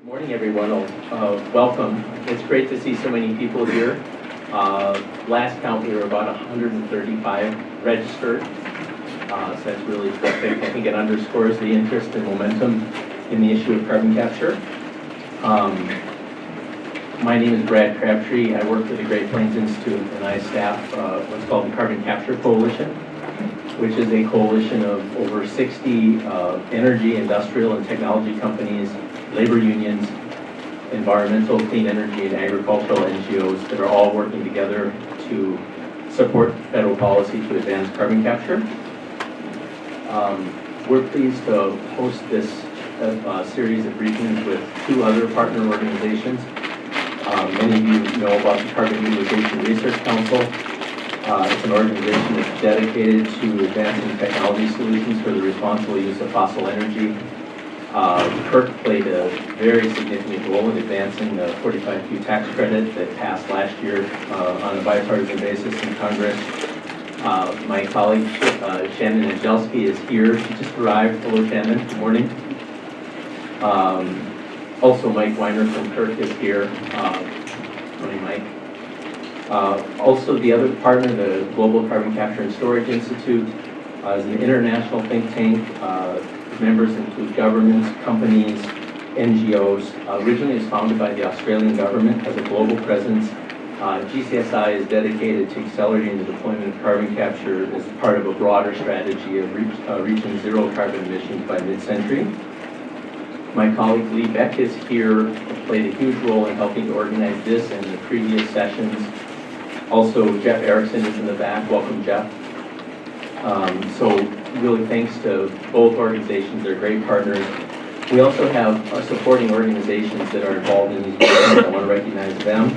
Good morning, everyone. Welcome. It's great to see so many people here. Last count, we were about 135 registered. So that's really terrific. I think it underscores the interest and momentum in the issue of carbon capture. My name is Brad Crabtree. I work for the Great Plains Institute, and I staff what's called the Carbon Capture Coalition, which is a coalition of over 60 energy, industrial, and technology companies, labor unions, environmental, clean energy, and agricultural NGOs that are all working together to support federal policy to advance carbon capture. We're pleased to host this series of briefings with two other partner organizations. Many of you know about the Carbon Utilization Research Council. It's an organization that's dedicated to advancing technology solutions for the responsible use of fossil energy. CURC played a very significant role in advancing the 45Q tax credit that passed last year on a bipartisan basis in Congress. My colleague Shannon and Jessie is here. She just arrived. Hello, Shannon. Good morning. Also, Mike Weiner from CURC is here. Morning, Mike. Also, the other partner, the Global Carbon Capture and Storage Institute, is an international think tank. Members include governments, companies, NGOs. Originally, it was founded by the Australian government, has a global presence. GCSI is dedicated to accelerating the deployment of carbon capture as part of a broader strategy of reaching zero carbon emissions by mid-century. My colleague Lee Beck is here, played a huge role in helping to organize this and the previous sessions. Also, Jeff Erickson is in the back. Welcome, Jeff. So really thanks to both organizations. They're great partners. We also have supporting organizations that are involved in these programs. I want to recognize them.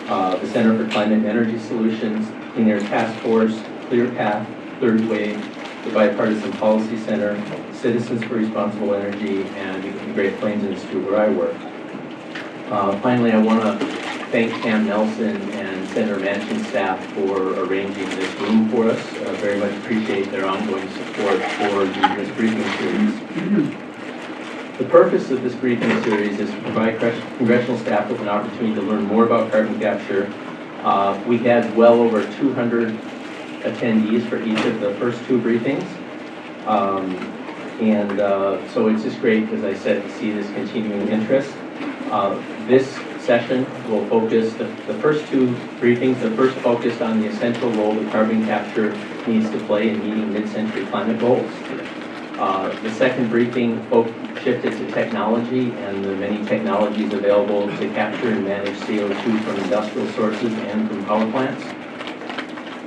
The Center for Climate and Energy Solutions, Clean Air Task Force, Clear Path, Third Wave, the Bipartisan Policy Center, Citizens for Responsible Energy, and the Great Plains Institute where I work. Finally, I want to thank Pam Nelson and Senator Manchin's staff for arranging this room for us. Very much appreciate their ongoing support for this briefing series. The purpose of this briefing series is to provide congressional staff with an opportunity to learn more about carbon capture. We had well over 200 attendees for each of the first two briefings. So it's just great, as I said, to see this continuing interest. This session will focus, the first two briefings, the first focused on the essential role that carbon capture needs to play in meeting mid-century climate goals. The second briefing shifted to technology and the many technologies available to capture and manage CO2 from industrial sources and from power plants.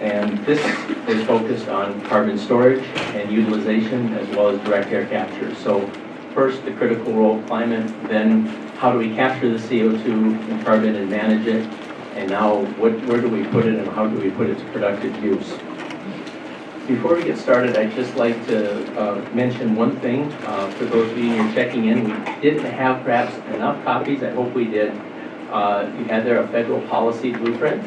And this is focused on carbon storage and utilization as well as direct air capture. So first, the critical role of climate, then how do we capture the CO2 and carbon and manage it, and now where do we put it and how do we put it to productive use? Before we get started, I'd just like to mention one thing. For those of you who are checking in, we didn't have perhaps enough copies. I hope we did. You had there a federal policy blueprint.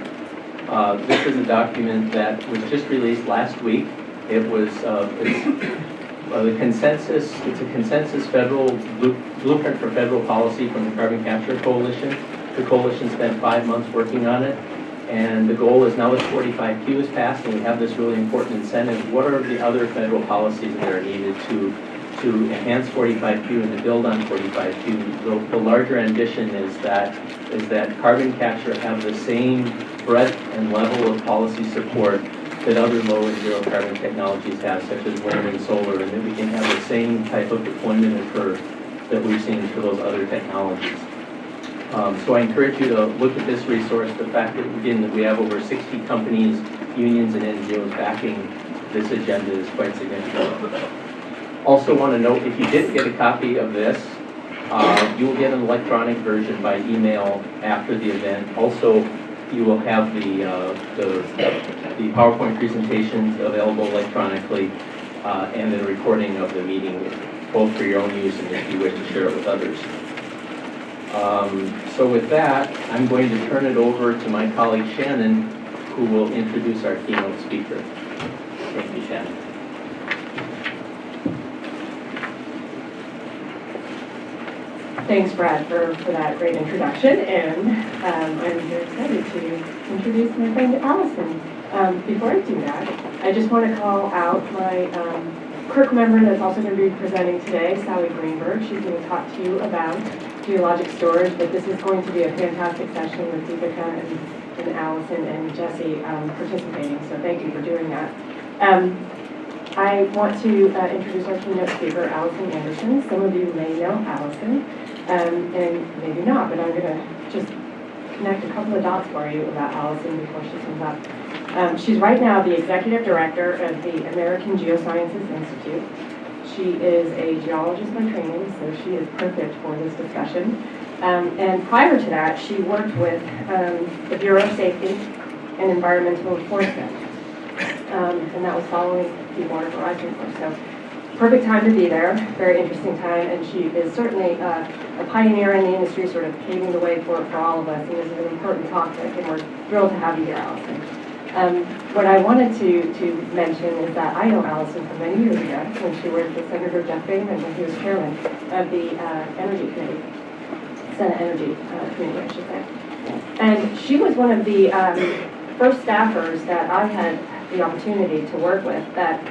This is a document that was just released last week. It was the consensus. It's a consensus federal blueprint for federal policy from the Carbon Capture Coalition. The coalition spent 5 months working on it, and the goal is now that 45Q is passed and we have this really important incentive, what are the other federal policies that are needed to enhance 45Q and to build on 45Q? The larger ambition is that carbon capture have the same breadth and level of policy support that other low and zero carbon technologies have, such as wind and solar, and that we can have the same type of deployment and curve that we've seen for those other technologies. So I encourage you to look at this resource. The fact that, again, that we have over 60 companies, unions, and NGOs backing this agenda is quite significant. Also want to note, if you didn't get a copy of this, you will get an electronic version by email after the event. Also, you will have the PowerPoint presentations available electronically and then a recording of the meeting, both for your own use and if you wish to share it with others. So with that, I'm going to turn it over to my colleague Shannon, who will introduce our keynote speaker. Thank you, Shannon. Thanks, Brad, for that great introduction, and I'm very excited to introduce my friend Allyson. Before I do that, I just want to call out my CURC member that's also going to be presenting today, Sallie Greenberg. She's going to talk to you about geologic storage, but this is going to be a fantastic session with Deepika and Allyson and Jessie participating, so thank you for doing that. I want to introduce our keynote speaker, Allyson Anderson. Some of you may know Allyson, and maybe not, but I'm going to just connect a couple of dots for you about Allyson before she comes up. She's right now the Executive Director of the American Geosciences Institute. She is a geologist by training, so she is perfect for this discussion. And prior to that, she worked with the Bureau of Safety and Environmental Enforcement, and that was following the Water Horizon course. So perfect time to be there, very interesting time, and she is certainly a pioneer in the industry, sort of paving the way for all of us, and this is an important topic, and we're thrilled to have you here, Allyson. What I wanted to mention is that I know Allyson from many years ago when she worked with Senator Jeff Bingaman when he was chairman of the Energy Committee, Senate Energy Committee, I should say. And she was one of the first staffers that I had the opportunity to work with that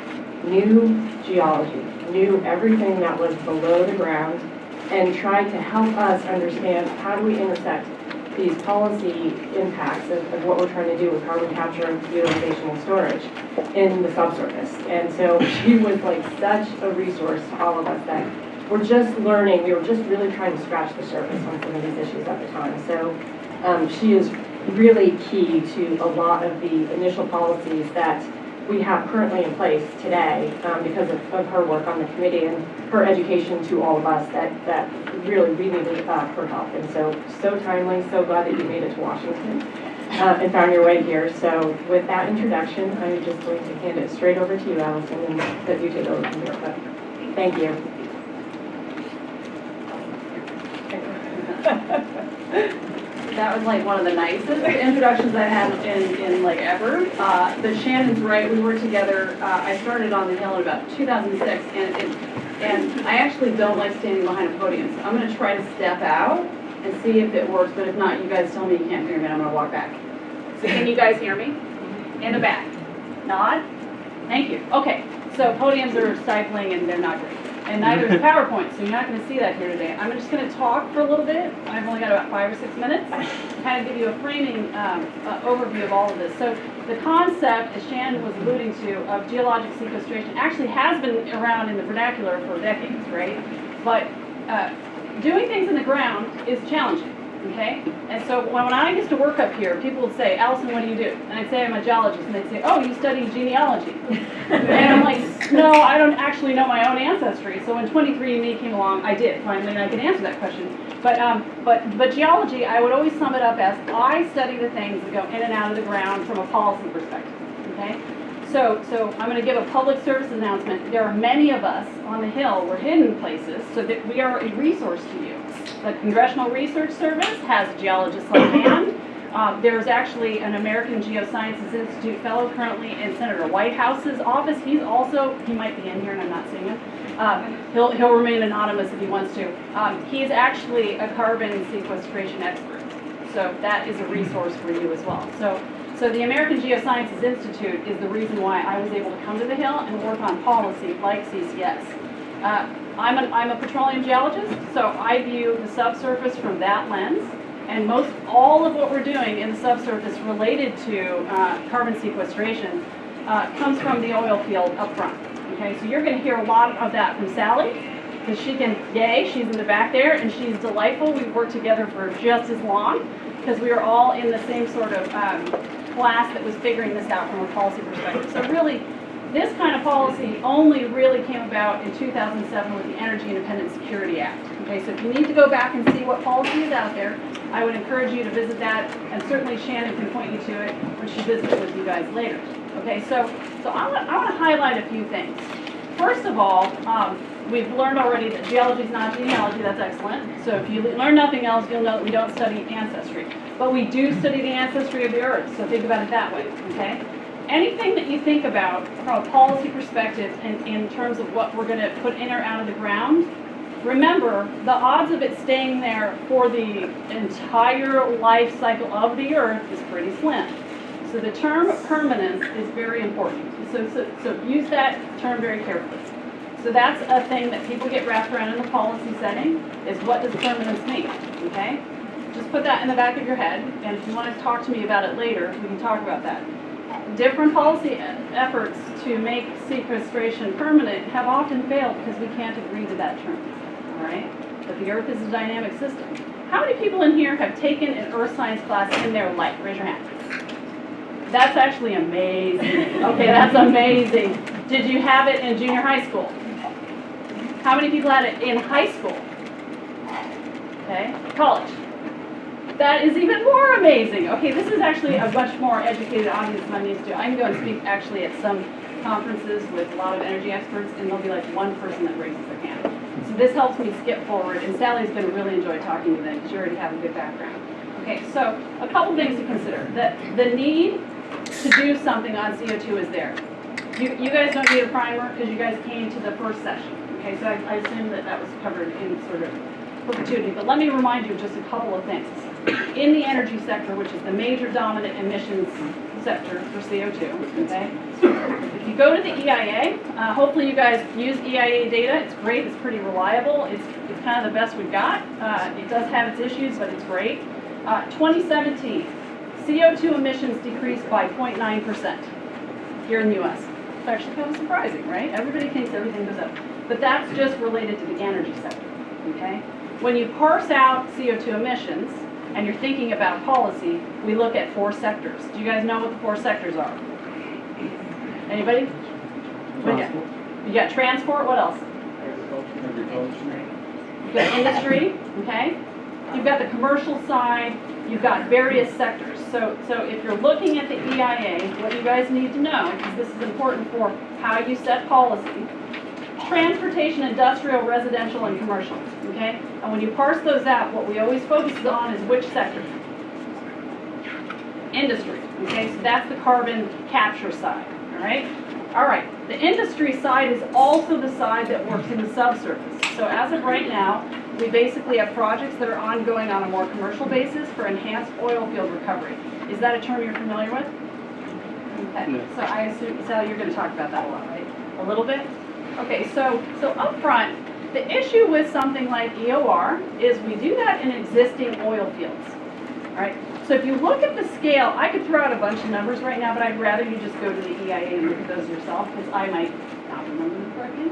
knew geology, knew everything that was below the ground, and tried to help us understand how do we intersect these policy impacts of what we're trying to do with carbon capture, utilization, and storage in the subsurface. And so she was like such a resource to all of us that we're just learning. We were just really trying to scratch the surface on some of these issues at the time. So she is really key to a lot of the initial policies that we have currently in place today because of her work on the committee and her education to all of us that really we needed her help. And so timely, so glad that you made it to Washington and found your way here. So with that introduction, I'm just going to hand it straight over to you, Allyson, and that you take over from here. But thank you. That was like one of the nicest introductions I had in like ever. But Shannon's right. We were together. I started on the Hill in about 2006, and I actually don't like standing behind a podium. So I'm going to try to step out and see if it works. But if not, you guys tell me you can't hear me, and I'm going to walk back. So can you guys hear me? In the back. Nod. Thank you. Okay. So podiums are stifling, and they're not great. And neither is PowerPoint, so you're not going to see that here today. I'm just going to talk for a little bit. I've only got about 5 or 6 minutes to kind of give you a framing overview of all of this. So the concept, as Shannon was alluding to, of geologic sequestration actually has been around in the vernacular for decades, right? But doing things in the ground is challenging, okay? And so when I used to work up here, people would say, Allyson, what do you do? And I'd say, I'm a geologist. And they'd say, oh, you study genealogy. And I'm like, no, I don't actually know my own ancestry. So when 23andMe came along, I did finally, and I can answer that question. But geology, I would always sum it up as I study the things that go in and out of the ground from a policy perspective. Okay, so I'm going to give a public service announcement. There are many of us on the Hill. We're hidden places, so that we are a resource to you. The Congressional Research Service has geologists on hand. There's actually an American Geosciences Institute fellow currently in Senator Whitehouse's office. He might be in here and I'm not seeing him. He'll remain anonymous if he wants to. He's actually a carbon sequestration expert. So that is a resource for you as well. So the American Geosciences Institute is the reason why I was able to come to the Hill and work on policy like CCS. I'm a petroleum geologist, so I view the subsurface from that lens. And all of what we're doing in the subsurface related to carbon sequestration comes from the oil field up front. Okay, so you're going to hear a lot of that from Sallie, because she's in the back there, and she's delightful. We've worked together for just as long, because we are all in the same sort of class that was figuring this out from a policy perspective. So really, this kind of policy only really came about in 2007 with the Energy Independent Security Act. Okay, so if you need to go back and see what policy is out there, I would encourage you to visit that, and certainly Shannon can point you to it when she visits with you guys later. Okay, so I want to highlight a few things. First of all, we've learned already that geology is not genealogy. That's excellent. So if you learn nothing else, you'll know that we don't study ancestry. But we do study the ancestry of the earth, so think about it that way, okay? Anything that you think about from a policy perspective in terms of what we're going to put in or out of the ground remember, the odds of it staying there for the entire life cycle of the Earth is pretty slim. So the term permanence is very important. So use that term very carefully. So that's a thing that people get wrapped around in the policy setting, is what does permanence mean, okay? Just put that in the back of your head, and if you want to talk to me about it later, we can talk about that. Different policy efforts to make sequestration permanent have often failed because we can't agree to that term, all right? But the Earth is a dynamic system. How many people in here have taken an earth science class in their life? Raise your hand. That's actually amazing. Okay, that's amazing. Did you have it in junior high school? How many people had it in high school? Okay, college. That is even more amazing. Okay, this is actually a much more educated audience than I'm used to. I can go and speak actually at some conferences with a lot of energy experts, and there'll be like one person that raises their hand. So this helps me skip forward, and Sallie's going to really enjoy talking to them because you already have a good background. Okay, so a couple things to consider. The need to do something on CO2 is there. You guys don't need a primer because you guys came to the first session. Okay, so I assume that was covered in sort of perpetuity. But let me remind you of just a couple of things. In the energy sector, which is the major dominant emissions sector for CO2, okay? If you go to the EIA, hopefully you guys use EIA data. It's great. It's pretty reliable. It's kind of the best we've got. It does have its issues, but it's great. 2017, CO2 emissions decreased by 0.9% here in the U.S. It's actually kind of surprising, right? Everybody thinks everything goes up. But that's just related to the energy sector, okay? When you parse out CO2 emissions, and you're thinking about policy, we look at 4 sectors. Do you guys know what the 4 sectors are? Anybody? You got transport, what else? Agriculture. You've got industry, okay? You've got the commercial side, you've got various sectors. So if you're looking at the EIA, what you guys need to know, because this is important for how you set policy, transportation, industrial, residential, and commercial, okay? And when you parse those out, what we always focus on is which sector? Industry, okay? So that's the carbon capture side, all right? All right, the industry side is also the side that works in the subsurface. So as of right now, we basically have projects that are ongoing on a more commercial basis for enhanced oil field recovery. Is that a term you're familiar with? Okay, so I assume, Sally, you're going to talk about that a lot, right? A little bit? Okay, so up front, the issue with something like EOR is we do that in existing oil fields, all right? So if you look at the scale, I could throw out a bunch of numbers right now, but I'd rather you just go to the EIA and look at those yourself, because I might not remember them correctly.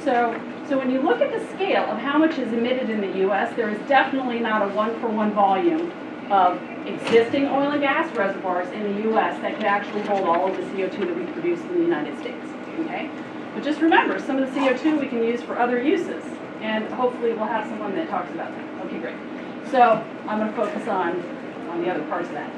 So when you look at the scale of how much is emitted in the U.S., there is definitely not a one-for-one volume of existing oil and gas reservoirs in the U.S. that could actually hold all of the CO2 that we produce in the United States, okay? But just remember, some of the CO2 we can use for other uses, and hopefully we'll have someone that talks about that. Okay, great. So I'm going to focus on the other parts of that.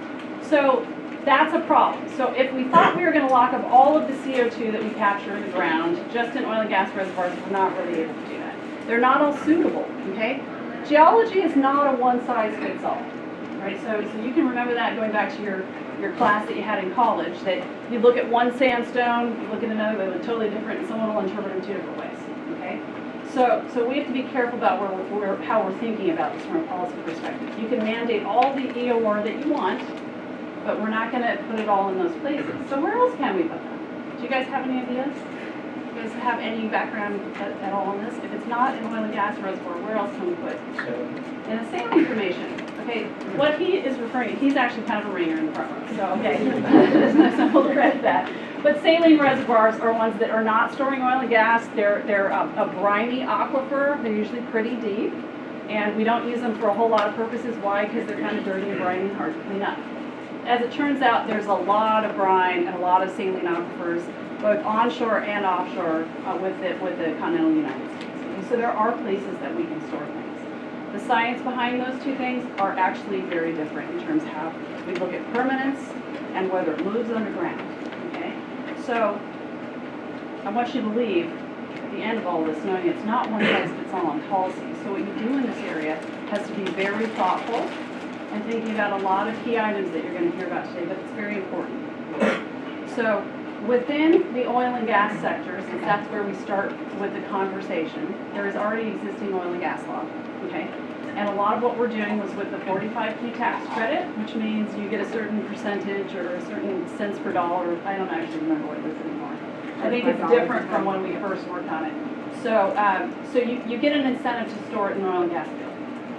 So that's a problem. So if we thought we were going to lock up all of the CO2 that we capture in the ground just in oil and gas reservoirs, we're not really able to do that. They're not all suitable, okay? Geology is not a one-size-fits-all, right? So you can remember that going back to your class that you had in college, that you look at one sandstone, you look at another, they look totally different, and someone will interpret them 2 different ways, okay? So we have to be careful about how we're thinking about this from a policy perspective. You can mandate all the EOR that you want, but we're not going to put it all in those places. So where else can we put them? Do you guys have any ideas? Do you guys have any background at all on this? If it's not an oil and gas reservoir, where else can we put it? In a saline formation. Okay, what he is referring to, he's actually kind of a ringer in the front row, so okay, so we'll credit that. But saline reservoirs are ones that are not storing oil and gas. They're a briny aquifer. They're usually pretty deep, and we don't use them for a whole lot of purposes. Why? Because they're kind of dirty and briny and hard to clean up. As it turns out, there's a lot of brine and a lot of saline aquifers, both onshore and offshore, with the continental United States. Okay, so there are places that we can store things. The science behind those 2 things are actually very different in terms of how we look at permanence and whether it moves underground, okay? So I want you to leave at the end of all this knowing it's not one-size-fits-all on policy. So what you do in this area has to be very thoughtful and thinking about a lot of key items that you're going to hear about today, but it's very important. So within the oil and gas sector, since that's where we start with the conversation, there is already existing oil and gas law, okay? And a lot of what we're doing was with the 45Q tax credit, which means you get a certain percentage or a certain cents per dollar. I don't actually remember what it is anymore. I think it's different from when we first worked on it. So, so you get an incentive to store it in the oil and gas field.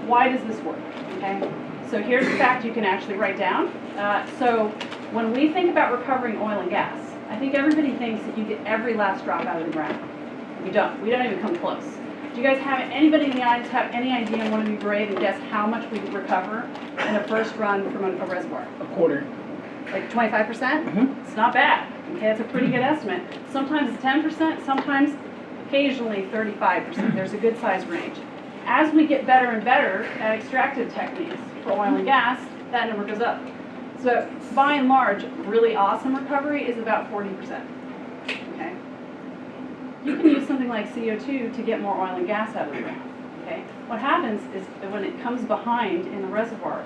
Why does this work? Okay. So here's the fact you can actually write down. So when we think about recovering oil and gas, I think everybody thinks that you get every last drop out of the ground. We don't. We don't even come close. Do you guys have, anybody in the audience have any idea and want to be brave and guess how much we recover in a first run from a reservoir? A quarter. Like 25%? It's not bad. Okay, that's a pretty good estimate. Sometimes it's 10%, sometimes occasionally 35%. There's a good size range. As we get better and better at extractive techniques for oil and gas, that number goes up. So by and large, really awesome recovery is about 40%. Okay? You can use something like CO2 to get more oil and gas out of the ground. Okay? What happens is that when it comes behind in the reservoir,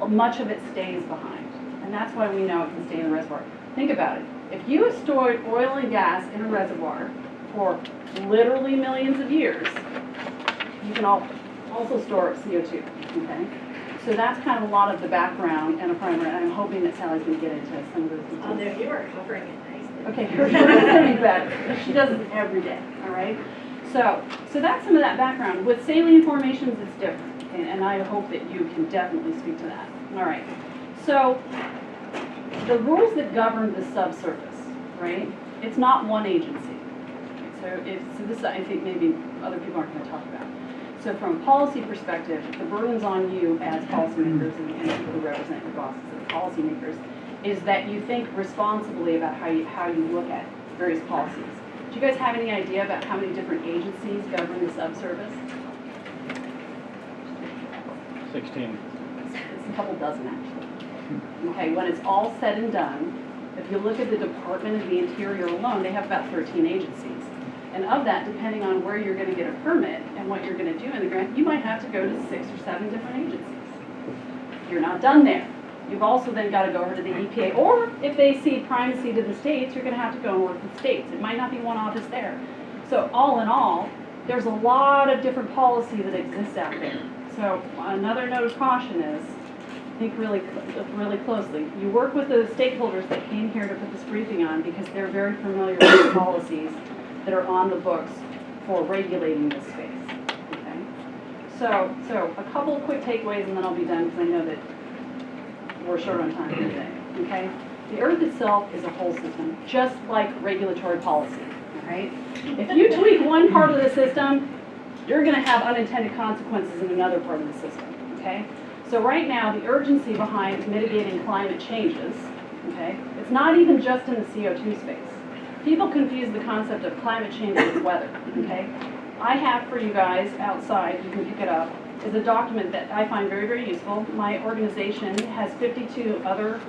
much of it stays behind. And that's why we know it can stay in the reservoir. Think about it. If you have stored oil and gas in a reservoir for literally millions of years, you can also store CO2. Okay? So that's kind of a lot of the background and a primer, and I'm hoping that Sallie's going to get into some of those details. Oh, there, you are covering it nicely. Okay, her is going to be better. She does it every day, all right? So that's some of that background. With saline formations, it's different, okay? And I hope that you can definitely speak to that. All right. So the rules that govern the subsurface, right? It's not one agency. So this I think maybe other people aren't going to talk about. So from a policy perspective, the burden's on you as policymakers and people who represent your bosses as policymakers, is that you think responsibly about how you look at various policies. Do you guys have any idea about how many different agencies govern the subsurface? 16. It's a couple dozen actually. Okay, when it's all said and done, if you look at the Department of the Interior alone, they have about 13 agencies. And of that, depending on where you're going to get a permit and what you're going to do in the grant, you might have to go to 6 or 7 different agencies. You're not done there. You've also then got to go over to the EPA, or if they see primacy to the states, you're going to have to go and work with states. It might not be one office there. So all in all, there's a lot of different policy that exists out there. So another note of caution is, think really closely. You work with the stakeholders that came here to put this briefing on because they're very familiar with the policies that are on the books for regulating this space. Okay? So a couple of quick takeaways and then I'll be done because I know that we're short on time today. Okay? The Earth itself is a whole system, just like regulatory policy. All right? If you tweak one part of the system, you're going to have unintended consequences in another part of the system. Okay? So right now, the urgency behind mitigating climate changes, okay, it's not even just in the CO2 space. People confuse the concept of climate change with weather, okay? I have for you guys outside, you can pick it up, is a document that I find very, very useful. My organization has 52 other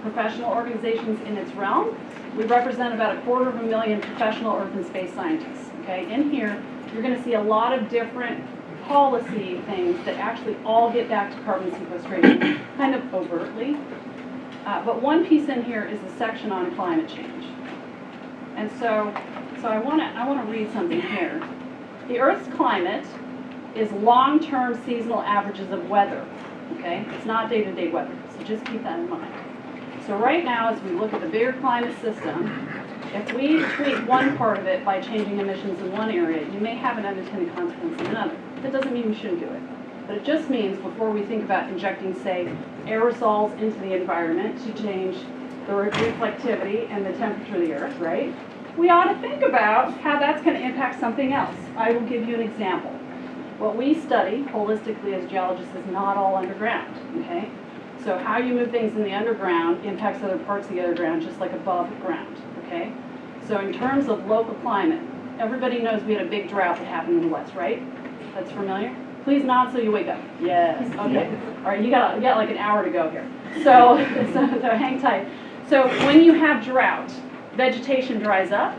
professional organizations in its realm. We represent about 250,000 professional earth and space scientists, okay? In here, you're gonna see a lot of different policy things that actually all get back to carbon sequestration, kind of overtly. But one piece in here is a section on climate change. And so I want to read something here. The Earth's climate is long-term seasonal averages of weather. Okay, it's not day-to-day weather. So just keep that in mind. So right now, as we look at the bigger climate system, if we tweak one part of it by changing emissions in one area, you may have an unintended consequence in another. That doesn't mean we shouldn't do it. But it just means before we think about injecting, say, aerosols into the environment to change the reflectivity and the temperature of the Earth, right? We ought to think about how that's going to impact something else. I will give you an example. What we study holistically as geologists is not all underground, okay? So how you move things in the underground impacts other parts of the underground just like above ground, okay? So in terms of local climate, everybody knows we had a big drought that happened in the West, right? That's familiar? Please nod so you wake up. Yes, okay. All right, you got like an hour to go here. So hang tight. So when you have drought, vegetation dries up,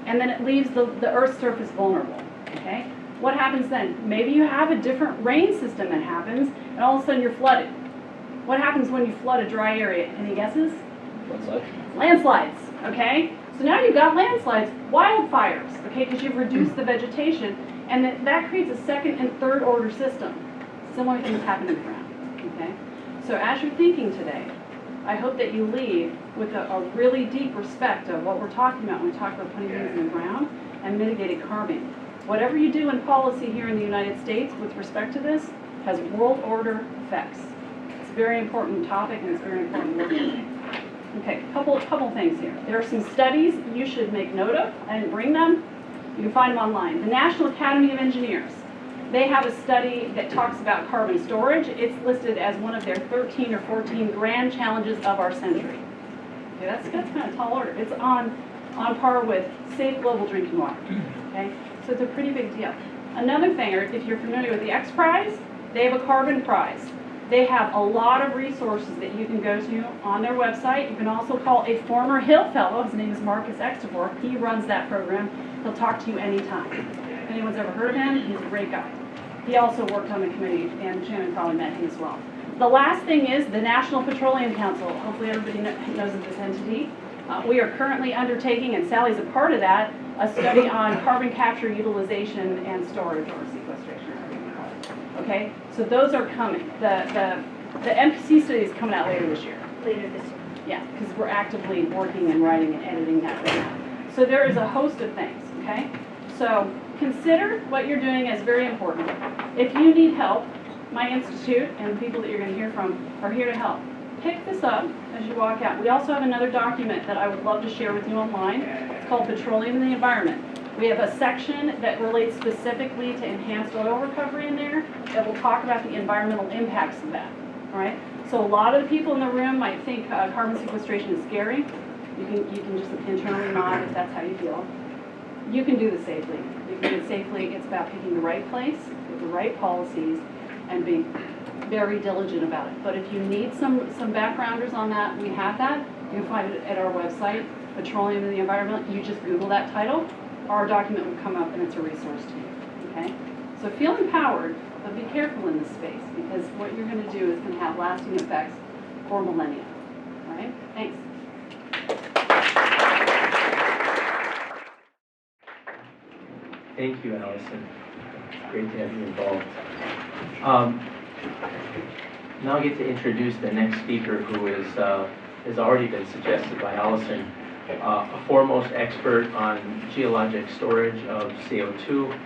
and then it leaves the Earth's surface vulnerable, okay? What happens then? Maybe you have a different rain system that happens, and all of a sudden you're flooded. What happens when you flood a dry area? Any guesses? Landslides, okay? So now you've got landslides, wildfires, okay, because you've reduced the vegetation, and that creates a second and third order system. Similar things happen in the ground, okay? So as you're thinking today, I hope that you leave with a really deep respect of what we're talking about when we talk about putting things in the ground and mitigated carbon. Whatever you do in policy here in the United States with respect to this has world order effects. It's a very important topic and it's very important work today. Okay, couple things here. There are some studies you should make note of. I didn't bring them. You can find them online. The National Academy of Engineers, they have a study that talks about carbon storage. It's listed as one of their 13 or 14 grand challenges of our century. Okay, that's kind of tall order. It's on par with safe global drinking water. Okay, so it's a pretty big deal. Another thing, or if you're familiar with the X Prize, they have a carbon prize. They have a lot of resources that you can go to on their website. You can also call a former Hill Fellow. His name is Marcus Extavor. He runs that program. He'll talk to you anytime. If anyone's ever heard of him, he's a great guy. He also worked on the committee, and Shannon probably met him as well. The last thing is the National Petroleum Council. Hopefully everybody knows of this entity. We are currently undertaking, and Sallie's a part of that, a study on carbon capture, utilization, and storage, or sequestration. Okay, so those are coming. The MPC study is coming out later this year. Later this year. Yeah, because we're actively working and writing and editing that right now. So there is a host of things, okay? So consider what you're doing as very important. If you need help, my institute and the people that you're going to hear from are here to help. Pick this up as you walk out. We also have another document that I would love to share with you online. It's called Petroleum and the Environment. We have a section that relates specifically to enhanced oil recovery in there that will talk about the environmental impacts of that, all right? So a lot of the people in the room might think carbon sequestration is scary. You can just internally nod if that's how you feel. You can do this safely. You can do it safely. It's about picking the right place with the right policies and being very diligent about it. But if you need some backgrounders on that, we have that. You can find it at our website, Petroleum and the Environment. You just Google that title. Our document will come up and it's a resource to you, okay? So feel empowered, but be careful in this space because what you're going to do is going to have lasting effects for millennia, all right? Thanks. Thank you, Allyson. Great to have you involved. Now I get to introduce the next speaker who has already been suggested by Allyson. A foremost expert on geologic storage of CO2.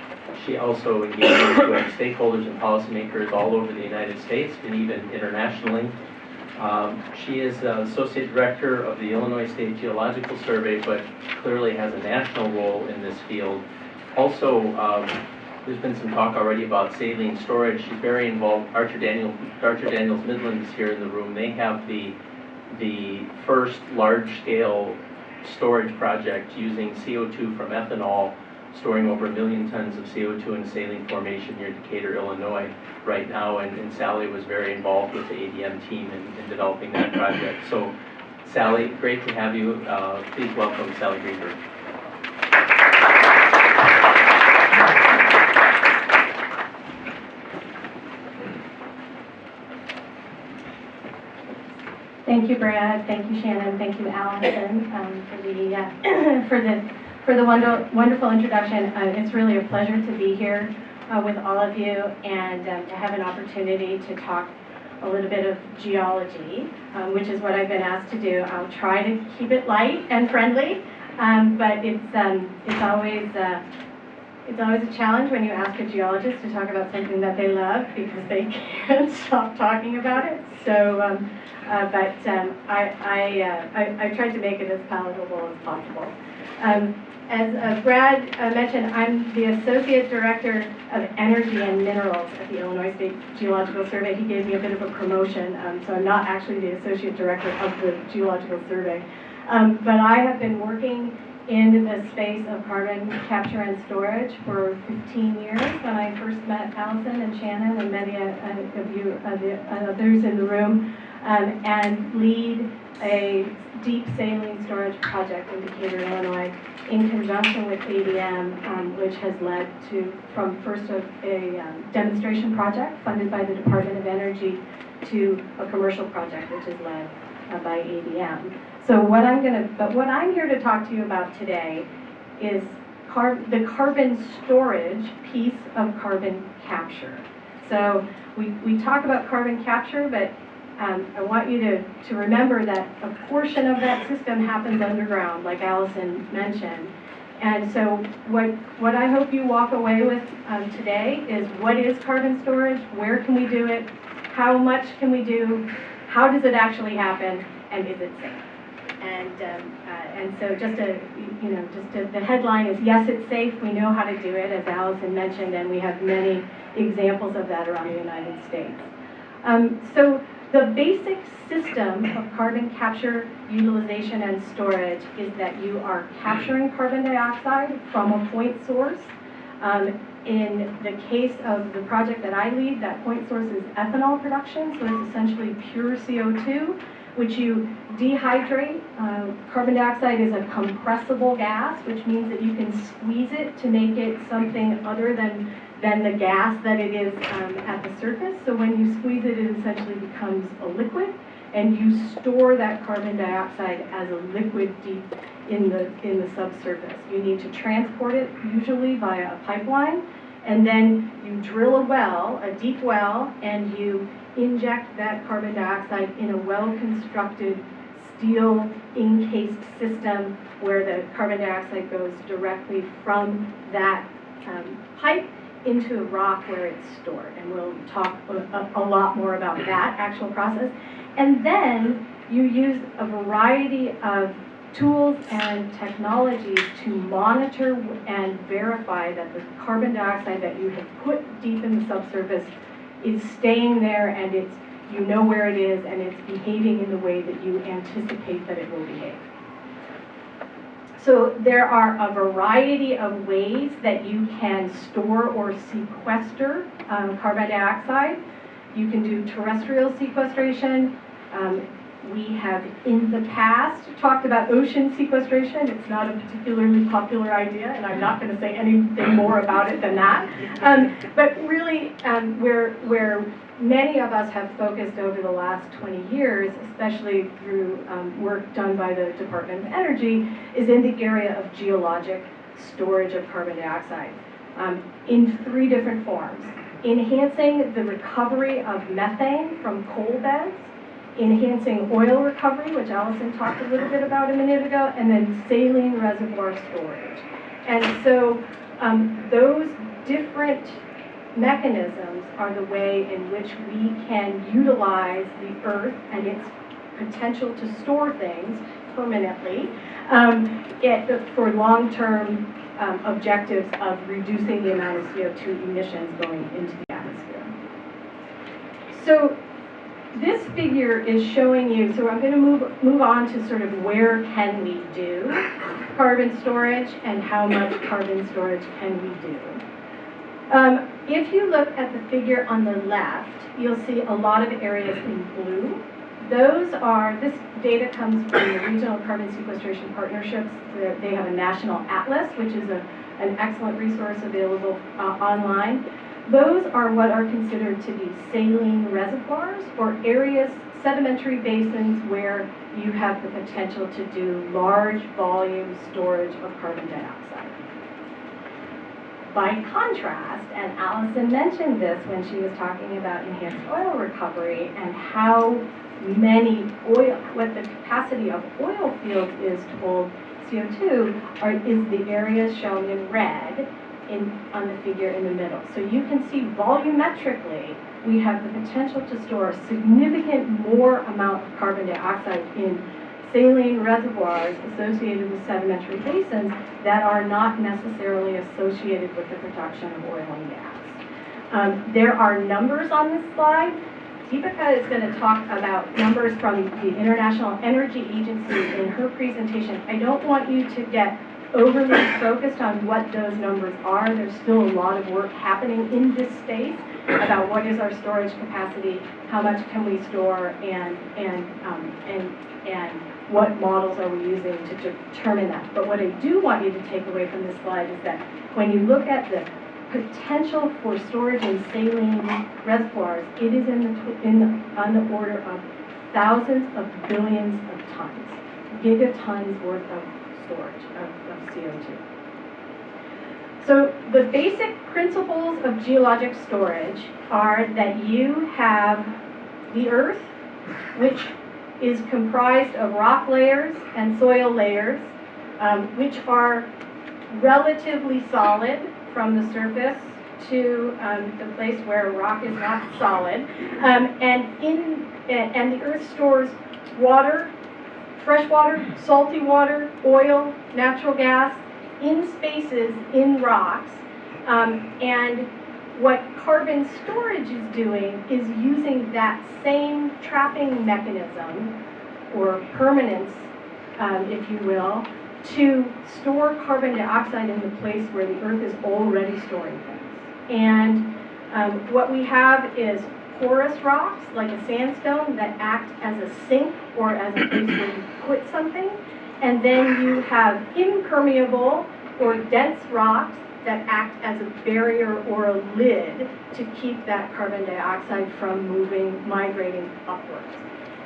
She also engages with stakeholders and policymakers all over the United States and even internationally. She is Associate Director of the Illinois State Geological Survey, but clearly has a national role in this field. Also, there's been some talk already about saline storage. She's very involved. Archer Daniels Midland is here in the room. They have the first large-scale storage project using CO2 from ethanol, storing over 1 million tons of CO2 in a saline formation near Decatur, Illinois right now, and Sallie was very involved with the ADM team in developing that project. So Sallie, great to have you. Please welcome Sallie Greenberg. Thank you, Brad. Thank you, Shannon. Thank you, Allyson, for the wonderful introduction. It's really a pleasure to be here with all of you and to have an opportunity to talk a little bit of geology, which is what I've been asked to do. I'll try to keep it light and friendly, but it's always a challenge when you ask a geologist to talk about something that they love because they can't stop talking about it. So. I tried to make it as palatable as possible. As Brad mentioned, I'm the Associate Director of Energy and Minerals at the Illinois State Geological Survey. He gave me a bit of a promotion, so I'm not actually the Associate Director of the Geological Survey. But I have been working in the space of carbon capture and storage for 15 years when I first met Allyson and Shannon and many of you others in the room. And lead a deep saline storage project in Decatur, Illinois, in conjunction with ADM, which has led to, from first of a demonstration project funded by the Department of Energy to a commercial project, which is led by ADM. So what I'm here to talk to you about today is the carbon storage piece of carbon capture. So we talk about carbon capture, but I want you to remember that a portion of that system happens underground, like Allyson mentioned. And so what I hope you walk away with today is what is carbon storage, where can we do it, how much can we do, how does it actually happen, and is it safe? And so the headline is, yes, it's safe, we know how to do it, as Allyson mentioned, and we have many examples of that around the United States. So the basic system of carbon capture, utilization, and storage is that you are capturing carbon dioxide from a point source. In the case of the project that I lead, that point source is ethanol production, so it's essentially pure CO2, which you dehydrate. Carbon dioxide is a compressible gas, which means that you can squeeze it to make it something other than the gas that it is at the surface. So when you squeeze it, it essentially becomes a liquid, and you store that carbon dioxide as a liquid deep in the subsurface. You need to transport it, usually via a pipeline, and then you drill a well, a deep well, and you inject that carbon dioxide in a well-constructed steel encased system where the carbon dioxide goes directly from that pipe into a rock where it's stored. And we'll talk a lot more about that actual process. And then you use a variety of tools and technologies to monitor and verify that the carbon dioxide that you have put deep in the subsurface is staying there, and you know where it is, and it's behaving in the way that you anticipate that it will behave. So there are a variety of ways that you can store or sequester carbon dioxide. You can do terrestrial sequestration. We have in the past talked about ocean sequestration. It's not a particularly popular idea, and I'm not going to say anything more about it than that. But really, where many of us have focused over the last 20 years, especially through work done by the Department of Energy, is in the area of geologic storage of carbon dioxide in 3 different forms. Enhancing the recovery of methane from coal beds, enhancing oil recovery, which Allyson talked a little bit about a minute ago, and then saline reservoir storage. And so those different mechanisms are the way in which we can utilize the earth and its potential to store things permanently for long-term objectives of reducing the amount of CO2 emissions going into the atmosphere. So this figure is showing you, so I'm going to move on to sort of where can we do carbon storage and how much carbon storage can we do. If you look at the figure on the left, you'll see a lot of areas in blue. This data comes from the Regional Carbon Sequestration Partnerships. They have a national atlas, which is an excellent resource available online. Those are what are considered to be saline reservoirs, or areas, sedimentary basins, where you have the potential to do large volume storage of carbon dioxide. By contrast, and Allyson mentioned this when she was talking about enhanced oil recovery and how what the capacity of oil fields is to hold CO2, is the areas shown in red on the figure in the middle. So you can see volumetrically, we have the potential to store a significant more amount of carbon dioxide in saline reservoirs associated with sedimentary basins that are not necessarily associated with the production of oil and gas. There are numbers on this slide. Deepika is going to talk about numbers from the International Energy Agency in her presentation. I don't want you to get overly focused on what those numbers are. There's still a lot of work happening in this space about what is our storage capacity, how much can we store, and what models are we using to determine that. But what I do want you to take away from this slide is that when you look at the potential for storage in saline reservoirs, it is on the order of thousands of billions of tons. gigatons worth of storage of CO2. So the basic principles of geologic storage are that you have the earth, which is comprised of rock layers and soil layers, which are relatively solid from the surface to the place where rock is not solid. And the earth stores water, fresh water, salty water, oil, natural gas, in spaces in rocks. And what carbon storage is doing is using that same trapping mechanism, or permanence, if you will, to store carbon dioxide in the place where the earth is already storing things. And what we have is porous rocks, like a sandstone, that act as a sink or as a place where you put something. And then you have impermeable or dense rocks that act as a barrier or a lid to keep that carbon dioxide from migrating upwards.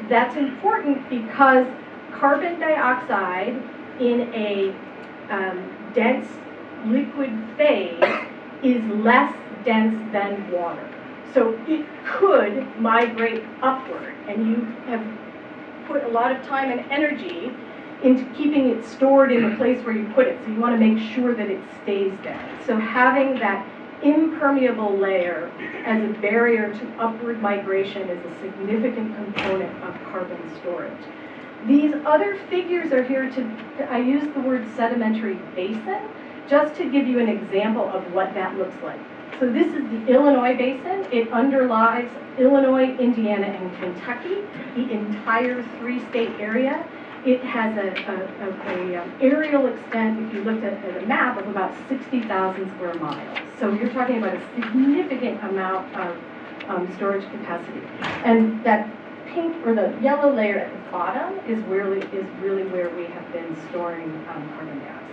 That's important because carbon dioxide in a dense liquid phase is less dense than water. So it could migrate upward, and you have put a lot of time and energy into keeping it stored in the place where you put it. So you want to make sure that it stays there. So having that impermeable layer as a barrier to upward migration is a significant component of carbon storage. These other figures are here I use the word sedimentary basin, just to give you an example of what that looks like. So this is the Illinois basin. It underlies Illinois, Indiana, and Kentucky, the entire three-state area. It has an aerial extent, if you looked at a map, of about 60,000 square miles. So you're talking about a significant amount of storage capacity. And that pink or the yellow layer at the bottom is really where we have been storing carbon dioxide.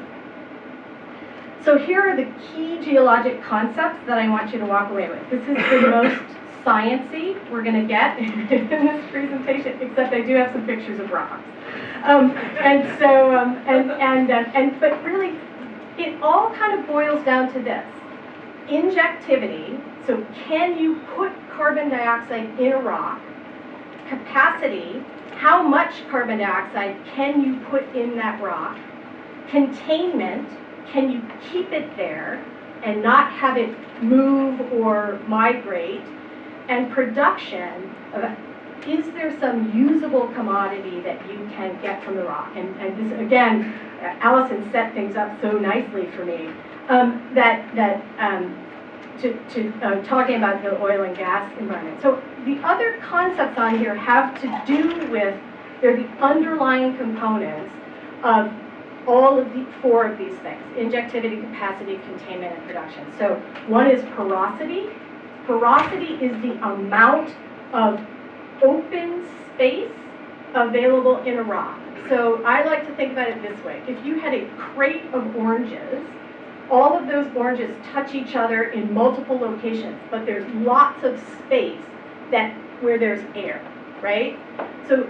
So here are the key geologic concepts that I want you to walk away with. This is the most sciencey we're going to get in this presentation, except I do have some pictures of rocks. But really, it all kind of boils down to this: injectivity. So can you put carbon dioxide in a rock? Capacity, how much carbon dioxide can you put in that rock? Containment, can you keep it there and not have it move or migrate? And production, is there some usable commodity that you can get from the rock? And this, again, Allyson set things up so nicely for me, talking about the oil and gas environment. So the other concepts on here have to do with, they're the underlying components of all of the four of these things: injectivity, capacity, containment, and production. So one is porosity. Porosity is the amount of open space available in a rock. So I like to think about it this way: if you had a crate of oranges, all of those oranges touch each other in multiple locations, but there's lots of space where there's air, right? So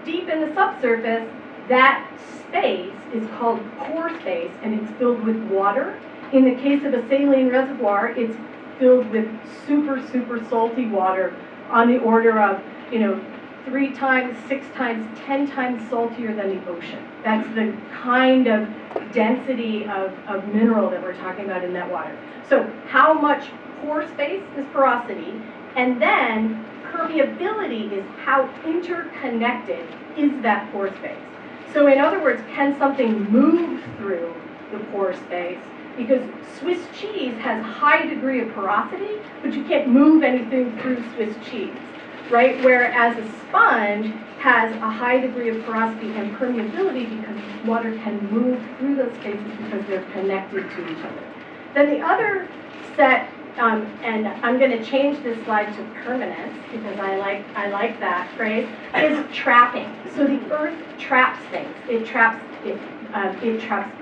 deep in the subsurface, that space is called pore space, and it's filled with water. In the case of a saline reservoir, it's filled with super, super salty water on the order of, 3 times, 6 times, 10 times saltier than the ocean. That's the kind of density of mineral that we're talking about in that water. So how much pore space is porosity, and then permeability is how interconnected is that pore space. So in other words, can something move through the pore space? Because Swiss cheese has a high degree of porosity, but you can't move anything through Swiss cheese, right? Whereas a sponge has a high degree of porosity and permeability because water can move through those spaces because they're connected to each other. Then the other set, and I'm going to change this slide to permanence because I like that phrase, is trapping. So the earth traps things. It traps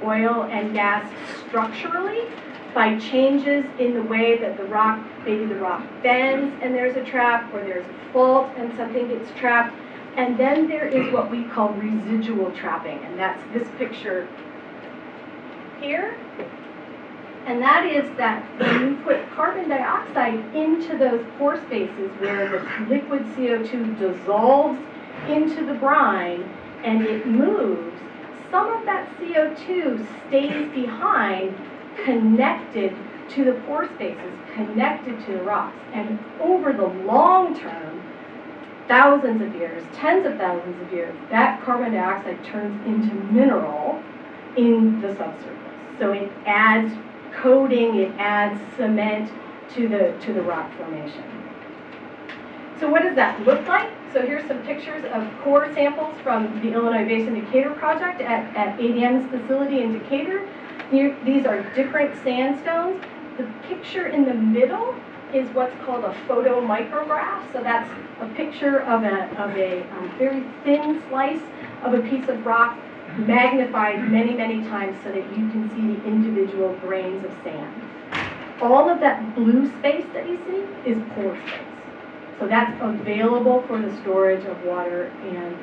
oil and gas structurally by changes in the way that the rock, maybe the rock bends and there's a trap, or there's a fault and something gets trapped. And then there is what we call residual trapping, and that's this picture here. And that is that when you put carbon dioxide into those pore spaces where the liquid CO2 dissolves into the brine and it moves, some of that CO2 stays behind, connected to the pore spaces, connected to the rocks. And over the long term, thousands of years, tens of thousands of years, that carbon dioxide turns into mineral in the subsurface. So it adds coating, it adds cement to the rock formation. So what does that look like? So here's some pictures of core samples from the Illinois Basin Decatur project at ADM's facility in Decatur. These are different sandstones. The picture in the middle is what's called a photomicrograph. So that's a picture of a very thin slice of a piece of rock magnified many, many times so that you can see the individual grains of sand. All of that blue space that you see is pore space. So that's available for the storage of water and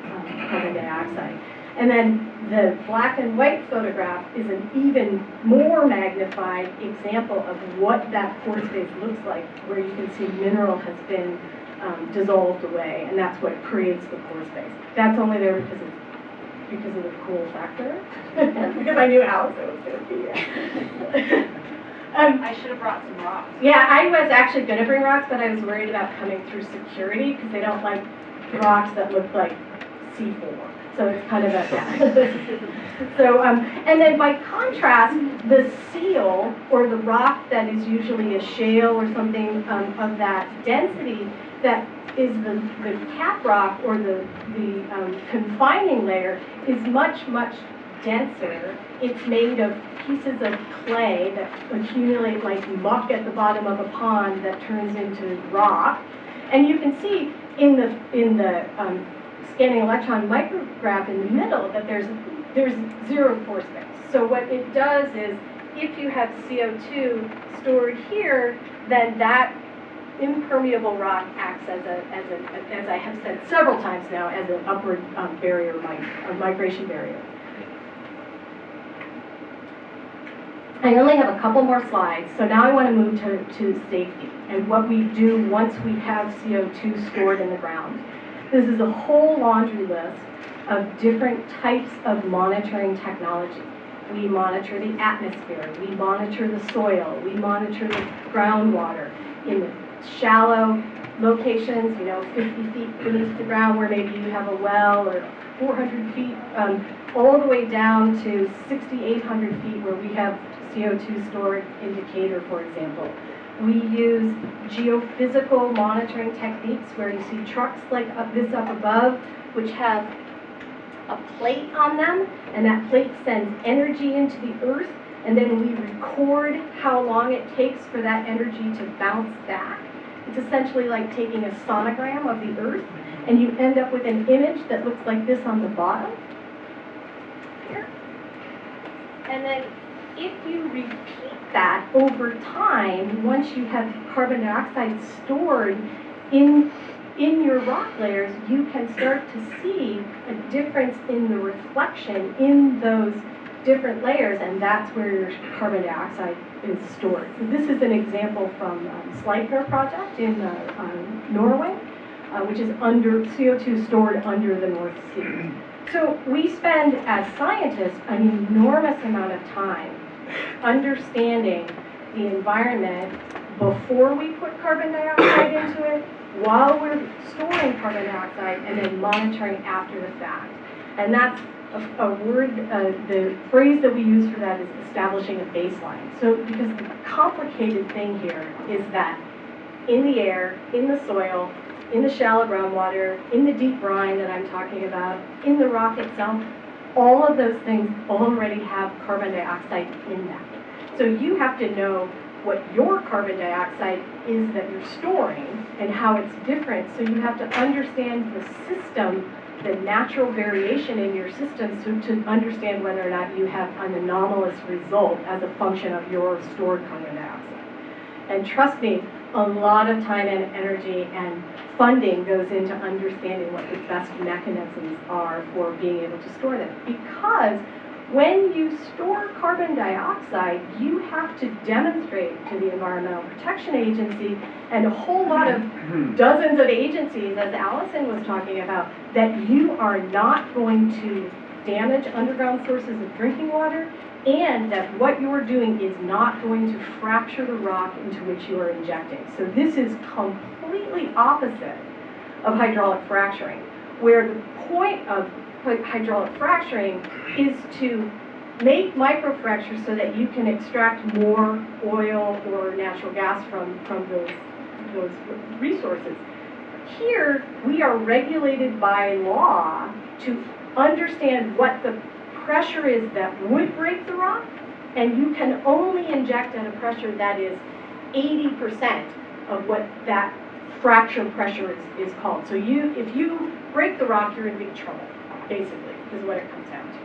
carbon dioxide. And then the black and white photograph is an even more magnified example of what that pore space looks like, where you can see mineral has been dissolved away, and that's what creates the pore space. That's only there because of the cool factor, because I knew Allyson was going to be here. I should have brought some rocks. Yeah, I was actually going to bring rocks, but I was worried about coming through security because they don't like rocks that look like C4. So it's kind of a, so, and then by contrast, the seal, or the rock that is usually a shale or something of that density, that is the cap rock, or the confining layer, is much, much denser. It's made of pieces of clay that accumulate like muck at the bottom of a pond that turns into rock. And you can see in the scanning electron micrograph in the middle that there's zero pore space. So what it does is, if you have CO2 stored here, then that impermeable rock acts as I have said several times now, as an upward barrier, a migration barrier. I only have a couple more slides, so now I want to move to safety and what we do once we have CO2 stored in the ground. This is a whole laundry list of different types of monitoring technology. We monitor the atmosphere, we monitor the soil, we monitor the groundwater in the shallow locations, 50 feet beneath the ground where maybe you have a well, or 400 feet, all the way down to 6,800 feet where we have CO2 stored in Decatur, for example. We use geophysical monitoring techniques where you see trucks like this up above, which have a plate on them, and that plate sends energy into the earth, and then we record how long it takes for that energy to bounce back. It's essentially like taking a sonogram of the earth, and you end up with an image that looks like this on the bottom here. And then if you repeat that over time, once you have carbon dioxide stored in your rock layers, you can start to see a difference in the reflection in those different layers, and that's where your carbon dioxide is stored. So this is an example from Sleipner project in Norway, which is under CO2 stored under the North Sea. So we spend, as scientists, an enormous amount of time understanding the environment before we put carbon dioxide into it, while we're storing carbon dioxide, and then monitoring after the fact. And that's a word, the phrase that we use for that is establishing a baseline. So, because the complicated thing here is that in the air, in the soil, in the shallow groundwater, in the deep brine that I'm talking about, in the rock itself, all of those things already have carbon dioxide in them. So you have to know what your carbon dioxide is that you're storing and how it's different. So you have to understand the system, the natural variation in your system, so to understand whether or not you have an anomalous result as a function of your stored carbon dioxide. And trust me, a lot of time and energy and funding goes into understanding what the best mechanisms are for being able to store them. Because when you store carbon dioxide, you have to demonstrate to the Environmental Protection Agency and a whole lot of dozens of agencies, as Allyson was talking about, that you are not going to damage underground sources of drinking water, and that what you're doing is not going to fracture the rock into which you are injecting. So this is completely opposite of hydraulic fracturing, where the point of hydraulic fracturing is to make microfractures so that you can extract more oil or natural gas from those resources. Here, we are regulated by law to understand what the pressure is that would break the rock, and you can only inject at a pressure that is 80% of what that fracture pressure is called. So if you break the rock, you're in big trouble, basically, is what it comes down to.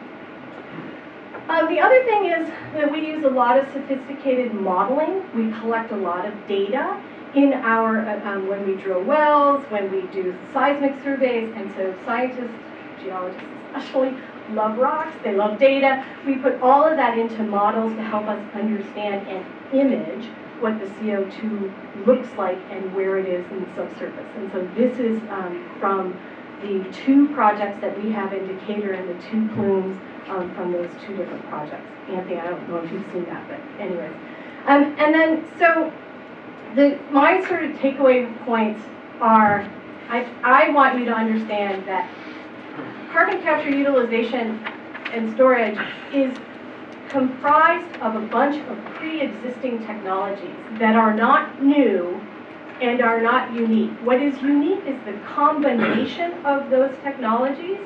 The other thing is that we use a lot of sophisticated modeling. We collect a lot of data in our, when we drill wells, when we do seismic surveys, and so scientists, geologists especially, love rocks, they love data. We put all of that into models to help us understand and image what the CO2 looks like and where it is in the subsurface. And so this is from the two projects that we have in Decatur and the two plumes from those two different projects. Anthony, I don't know if you've seen that, but anyways. And then, so my sort of takeaway points are, I want you to understand that carbon capture, utilization, and storage is comprised of a bunch of pre-existing technologies that are not new and are not unique. What is unique is the combination of those technologies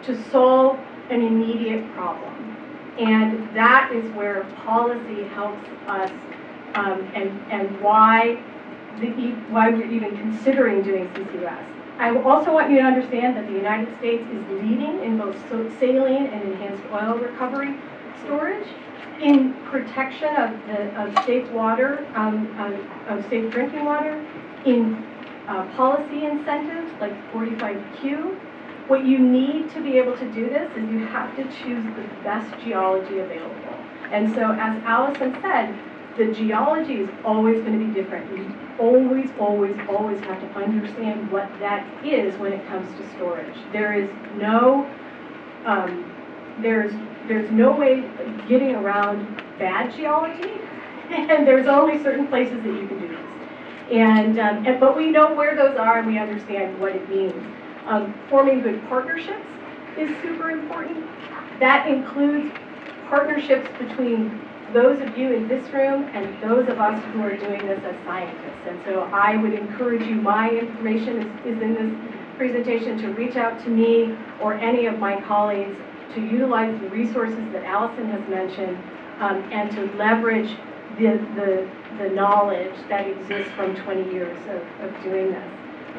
to solve an immediate problem. And that is where policy helps us and why we're even considering doing CCUS. I also want you to understand that the United States is leading in both saline and enhanced oil recovery storage, in protection of safe water, of safe drinking water, in policy incentives like 45Q. What you need to be able to do this is you have to choose the best geology available. And so, as Allyson said, the geology is always going to be different. You always, always, always have to understand what that is when it comes to storage. There is no, there's no way of getting around bad geology, and there's only certain places that you can do this. But we know where those are, and we understand what it means. Forming good partnerships is super important. That includes partnerships between those of you in this room and those of us who are doing this as scientists. And so I would encourage you, my information is in this presentation, to reach out to me or any of my colleagues to utilize the resources that Allyson has mentioned and to leverage the knowledge that exists from 20 years of doing this.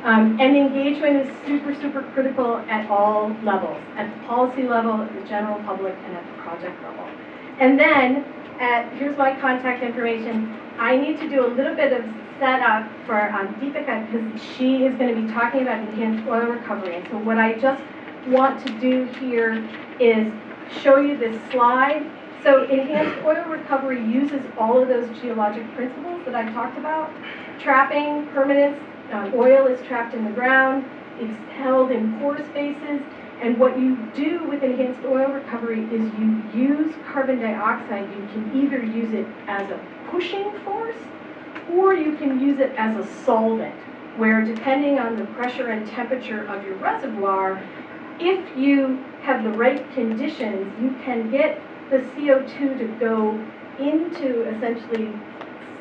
And engagement is super, super critical at all levels, at the policy level, at the general public, and at the project level. And then, here's my contact information. I need to do a little bit of setup for Deepika, because she is going to be talking about enhanced oil recovery. And so what I just want to do here is show you this slide. So enhanced oil recovery uses all of those geologic principles that I talked about. Trapping, permanence, oil is trapped in the ground, it's held in pore spaces, and what you do with enhanced oil recovery is you use carbon dioxide. You can either use it as a pushing force, or you can use it as a solvent, where depending on the pressure and temperature of your reservoir, if you have the right conditions, you can get the CO2 to go into essentially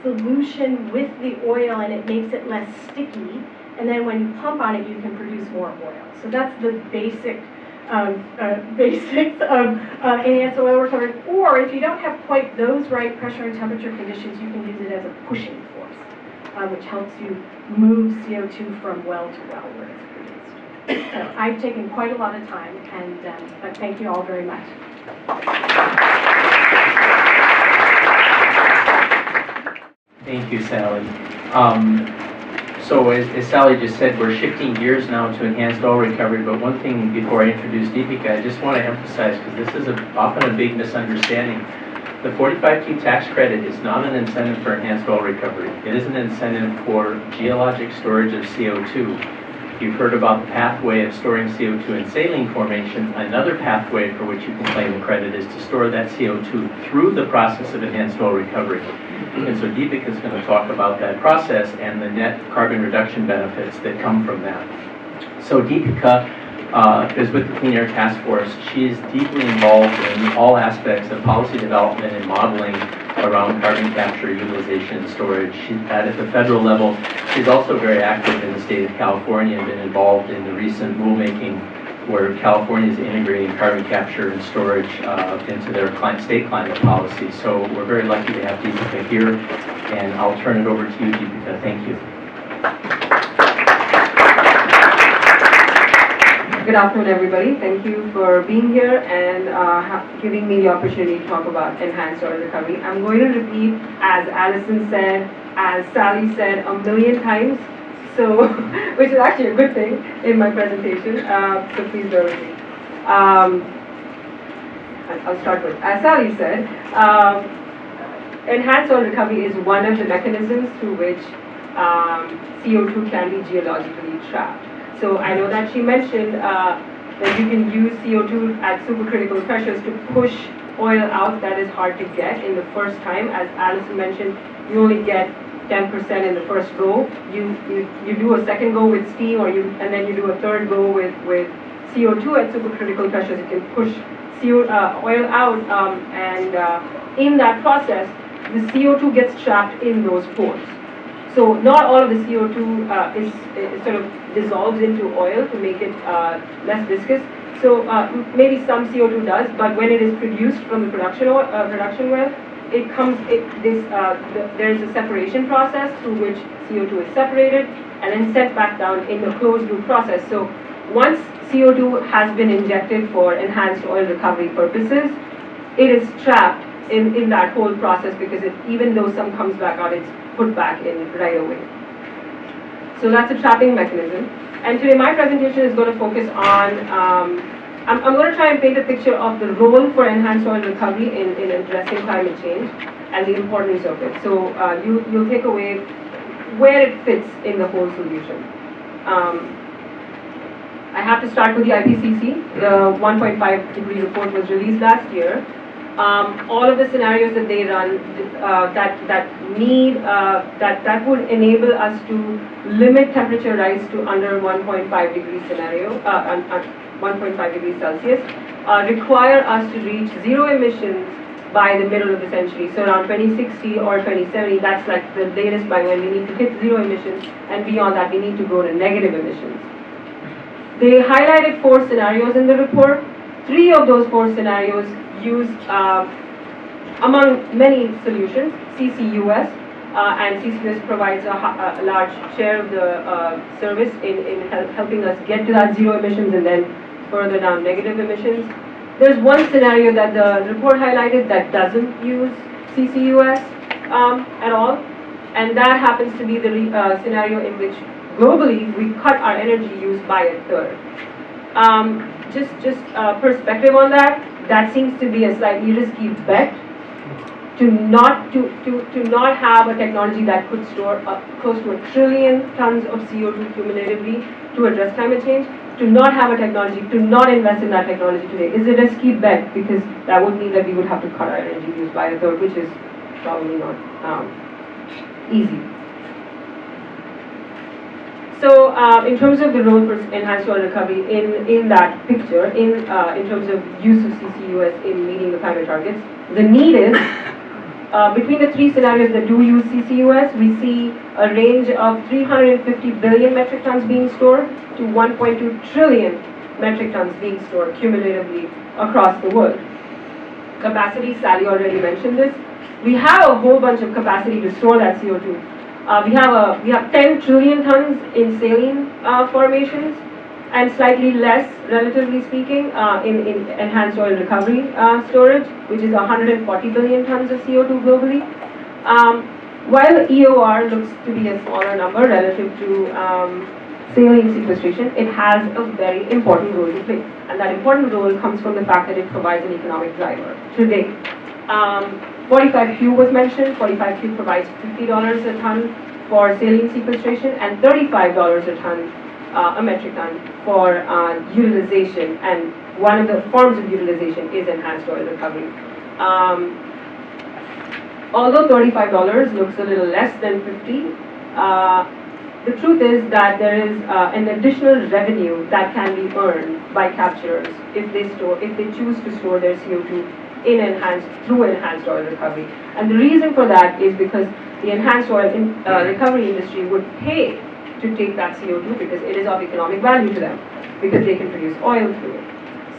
solution with the oil, and it makes it less sticky, and then when you pump on it you can produce more oil. So that's the basics of enhanced oil recovery. Or if you don't have quite those right pressure and temperature conditions, you can use it as a pushing force, which helps you move CO2 from well to well where it's produced. So I've taken quite a lot of time, and but thank you all very much. Thank you, Sallie. So as Sallie just said, we're shifting gears now to enhanced oil recovery, but one thing before I introduce Deepika, I just want to emphasize, because this is often a big misunderstanding. The 45Q tax credit is not an incentive for enhanced oil recovery. It is an incentive for geologic storage of CO2. You've heard about the pathway of storing CO2 in saline formation. Another pathway for which you can claim the credit is to store that CO2 through the process of enhanced oil recovery. And so Deepika is going to talk about that process and the net carbon reduction benefits that come from that. So Deepika is with the Clean Air Task Force. She is deeply involved in all aspects of policy development and modeling around carbon capture, utilization, and storage. She's at the federal level. She's also very active in the state of California and been involved in the recent rulemaking where California is integrating carbon capture and storage into their state climate policy. So we're very lucky to have Deepika here, and I'll turn it over to you, Deepika. Thank you. Good afternoon, everybody. Thank you for being here and giving me the opportunity to talk about enhanced oil recovery. I'm going to repeat, as Allyson said, as Sallie said a million times, so which is actually a good thing in my presentation. So please bear with me. I'll start with, as Sallie said, enhanced oil recovery is one of the mechanisms through which CO2 can be geologically trapped. So I know that she mentioned that you can use CO2 at supercritical pressures to push oil out that is hard to get in the first time. As Allyson mentioned, you only get 10% in the first go. You do a second go with steam, and then you do a third go with CO2 at supercritical pressures. You can push oil out, and in that process, the CO2 gets trapped in those pores. So not all of the CO2 is sort of dissolves into oil to make it less viscous. So maybe some CO2 does, but when it is produced from the production well, it comes. There's a separation process through which CO2 is separated and then sent back down in the closed loop process. So once CO2 has been injected for enhanced oil recovery purposes, it is trapped in that whole process because even though some comes back out, it's put back in right away. So that's a trapping mechanism. And today my presentation is going to focus on, I'm going to try and paint a picture of the role for enhanced oil recovery in addressing climate change and the importance of it. So you'll take away where it fits in the whole solution. I have to start with the IPCC. The 1.5 degree report was released last year. All of the scenarios that they run that would enable us to limit temperature rise to under 1.5 degree scenario, 1.5 degrees Celsius, require us to reach zero emissions by the middle of the century. So around 2060 or 2070, that's like the latest by when we need to hit zero emissions, and beyond that we need to go to negative emissions. They highlighted 4 scenarios in the report. 3 of those 4 scenarios use, among many solutions, CCUS, and CCUS provides a large share of the service in helping us get to that zero emissions and then further down negative emissions. There's one scenario that the report highlighted that doesn't use CCUS at all, and that happens to be the scenario in which globally we cut our energy use by a third. Just perspective on that. That seems to be a slightly risky bet to not have a technology that could store close to 1 trillion tons of CO2 cumulatively to address climate change. To not have a technology, to not invest in that technology today is a risky bet, because that would mean that we would have to cut our energy use by a third, which is probably not easy. So in terms of the role for enhanced oil recovery in that picture, in terms of use of CCUS in meeting the climate targets, the need is, between the 3 scenarios that do use CCUS, we see a range of 350 billion metric tons being stored to 1.2 trillion metric tons being stored cumulatively across the world. Capacity, Sallie already mentioned this. We have a whole bunch of capacity to store that CO2. We have 10 trillion tons in saline formations, and slightly less, relatively speaking, in enhanced oil recovery storage, which is 140 billion tons of CO2 globally. while EOR looks to be a smaller number relative to saline sequestration, it has a very important role to play. And that important role comes from the fact that it provides an economic driver. Today, 45Q was mentioned. 45Q provides $50 a ton for saline sequestration and $35 a ton, a metric ton, for utilization. And one of the forms of utilization is enhanced oil recovery. Although $35 looks a little less than 50, the truth is that there is an additional revenue that can be earned by capturers if they choose to store their CO2 through enhanced oil recovery. And the reason for that is because the enhanced oil recovery industry would pay to take that CO2 because it is of economic value to them, because they can produce oil through it.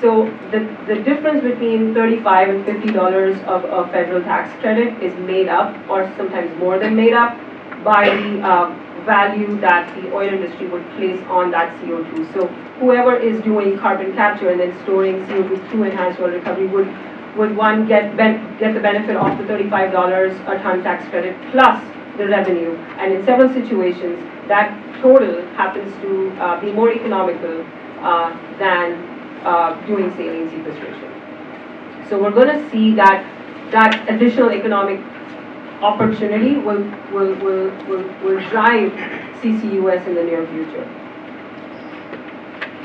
So the difference between $35 and $50 of a federal tax credit is made up, or sometimes more than made up, by the value that the oil industry would place on that CO2. So whoever is doing carbon capture and then storing CO2 through enhanced oil recovery would one get the benefit of the $35 a ton tax credit plus the revenue. And in several situations, that total happens to be more economical than doing saline sequestration. So we're going to see that additional economic opportunity will drive CCUS in the near future.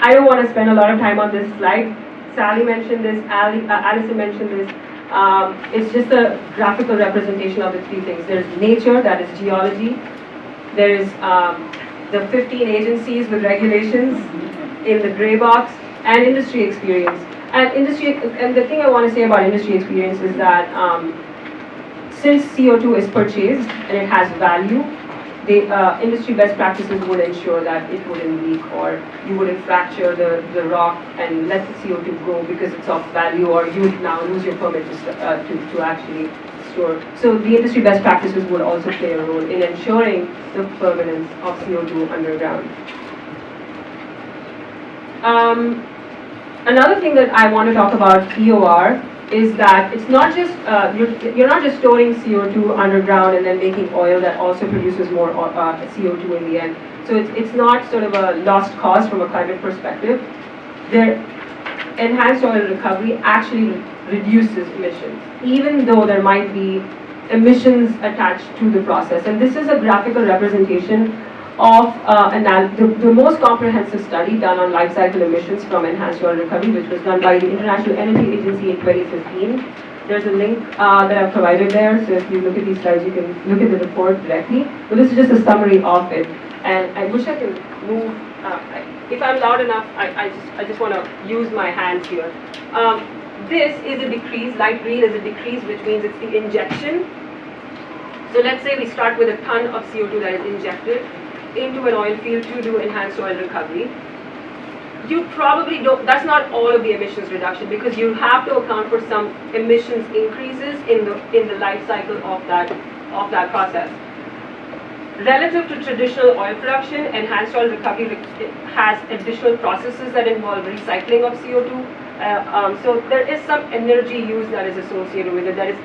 I don't want to spend a lot of time on this slide. Sallie mentioned this, Allyson mentioned this. It's just a graphical representation of the three things. There's nature, that is geology. There's the 15 agencies with regulations in the gray box, and industry experience. And the thing I want to say about industry experience is that since CO2 is purchased and it has value, the industry best practices would ensure that it wouldn't leak, or you wouldn't fracture the rock and let the CO2 go because it's of value, or you would now lose your permit to actually store. So the industry best practices would also play a role in ensuring the permanence of CO2 underground. Another thing that I want to talk about EOR is that it's not just, you're not just storing CO2 underground and then making oil that also produces more CO2 in the end. So it's not sort of a lost cause from a climate perspective. Enhanced oil recovery actually reduces emissions, even though there might be emissions attached to the process. And this is a graphical representation of the most comprehensive study done on life cycle emissions from enhanced oil recovery, which was done by the International Energy Agency in 2015. There's a link that I've provided there, so if you look at these slides, you can look at the report directly. But this is just a summary of it. And I wish I could move, if I'm loud enough, I just want to use my hands here. This is a decrease, light green is a decrease, which means it's the injection. So let's say we start with a ton of CO2 that is injected into an oil field to do enhanced oil recovery. You probably don't, that's not all of the emissions reduction, because you have to account for some emissions increases in the life cycle of that process. Relative to traditional oil production, enhanced oil recovery has additional processes that involve recycling of CO2. So there is some energy use that is associated with it that is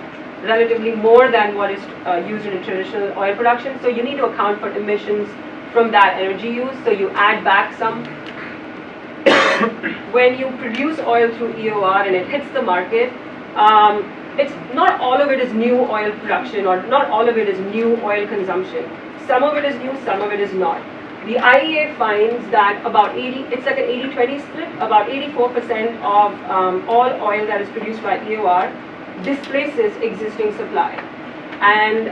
relatively more than what is used in a traditional oil production. So you need to account for emissions from that energy use, so you add back some. When you produce oil through EOR and it hits the market, it's not all of it is new oil production, or not all of it is new oil consumption. Some of it is new, some of it is not. The IEA finds that about it's like an 80-20 split, about 84% of all oil that is produced by EOR displaces existing supply. And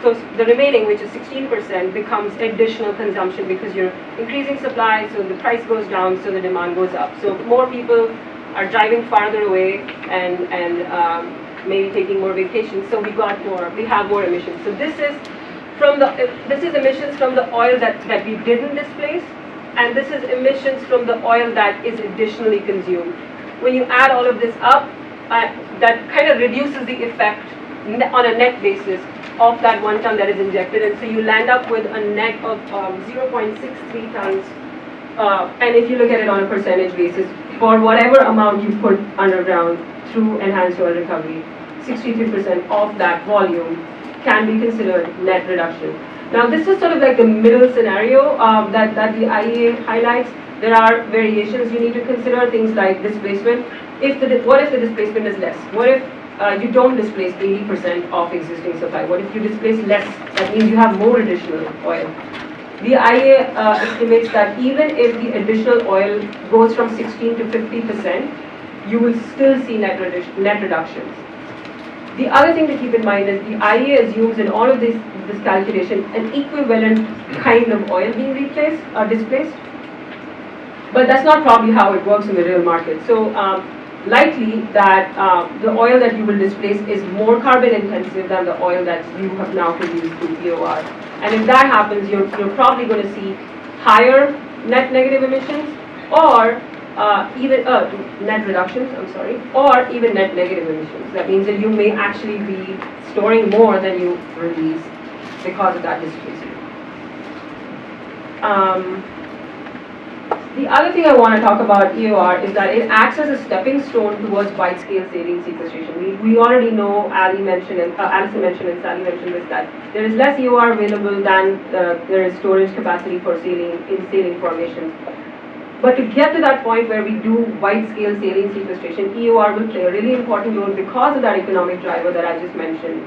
so the remaining, which is 16%, becomes additional consumption because you're increasing supply, so the price goes down, so the demand goes up. So more people are driving farther away and maybe taking more vacations, so we have more emissions. So this is emissions from the oil that we didn't displace, and this is emissions from the oil that is additionally consumed. When you add all of this up, that kind of reduces the effect on a net basis of that 1 ton that is injected, and so you land up with a net of 0.63 tons. And if you look at it on a percentage basis, for whatever amount you put underground through enhanced oil recovery, 63% of that volume can be considered net reduction. Now this is sort of like the middle scenario that the IEA highlights. There are variations you need to consider, things like displacement. What if the displacement is less? What if you don't displace 80% of existing supply? What if you displace less? That means you have more additional oil. The IEA estimates that even if the additional oil goes from 16 to 50%, you will still see net reductions. The other thing to keep in mind is the IEA assumes in all of this calculation an equivalent kind of oil being displaced. But that's not probably how it works in the real market. So likely that the oil that you will displace is more carbon intensive than the oil that you have now produced through EOR. And if that happens, you're probably going to see higher net negative emissions or even net reductions, or even net negative emissions. That means that you may actually be storing more than you release because of that displacement. The other thing I want to talk about EOR is that it acts as a stepping stone towards wide-scale saline sequestration. We already know, Allyson mentioned and Sallie mentioned this, that there is less EOR available than there is storage capacity for saline formations. But to get to that point where we do wide-scale saline sequestration, EOR will play a really important role because of that economic driver that I just mentioned.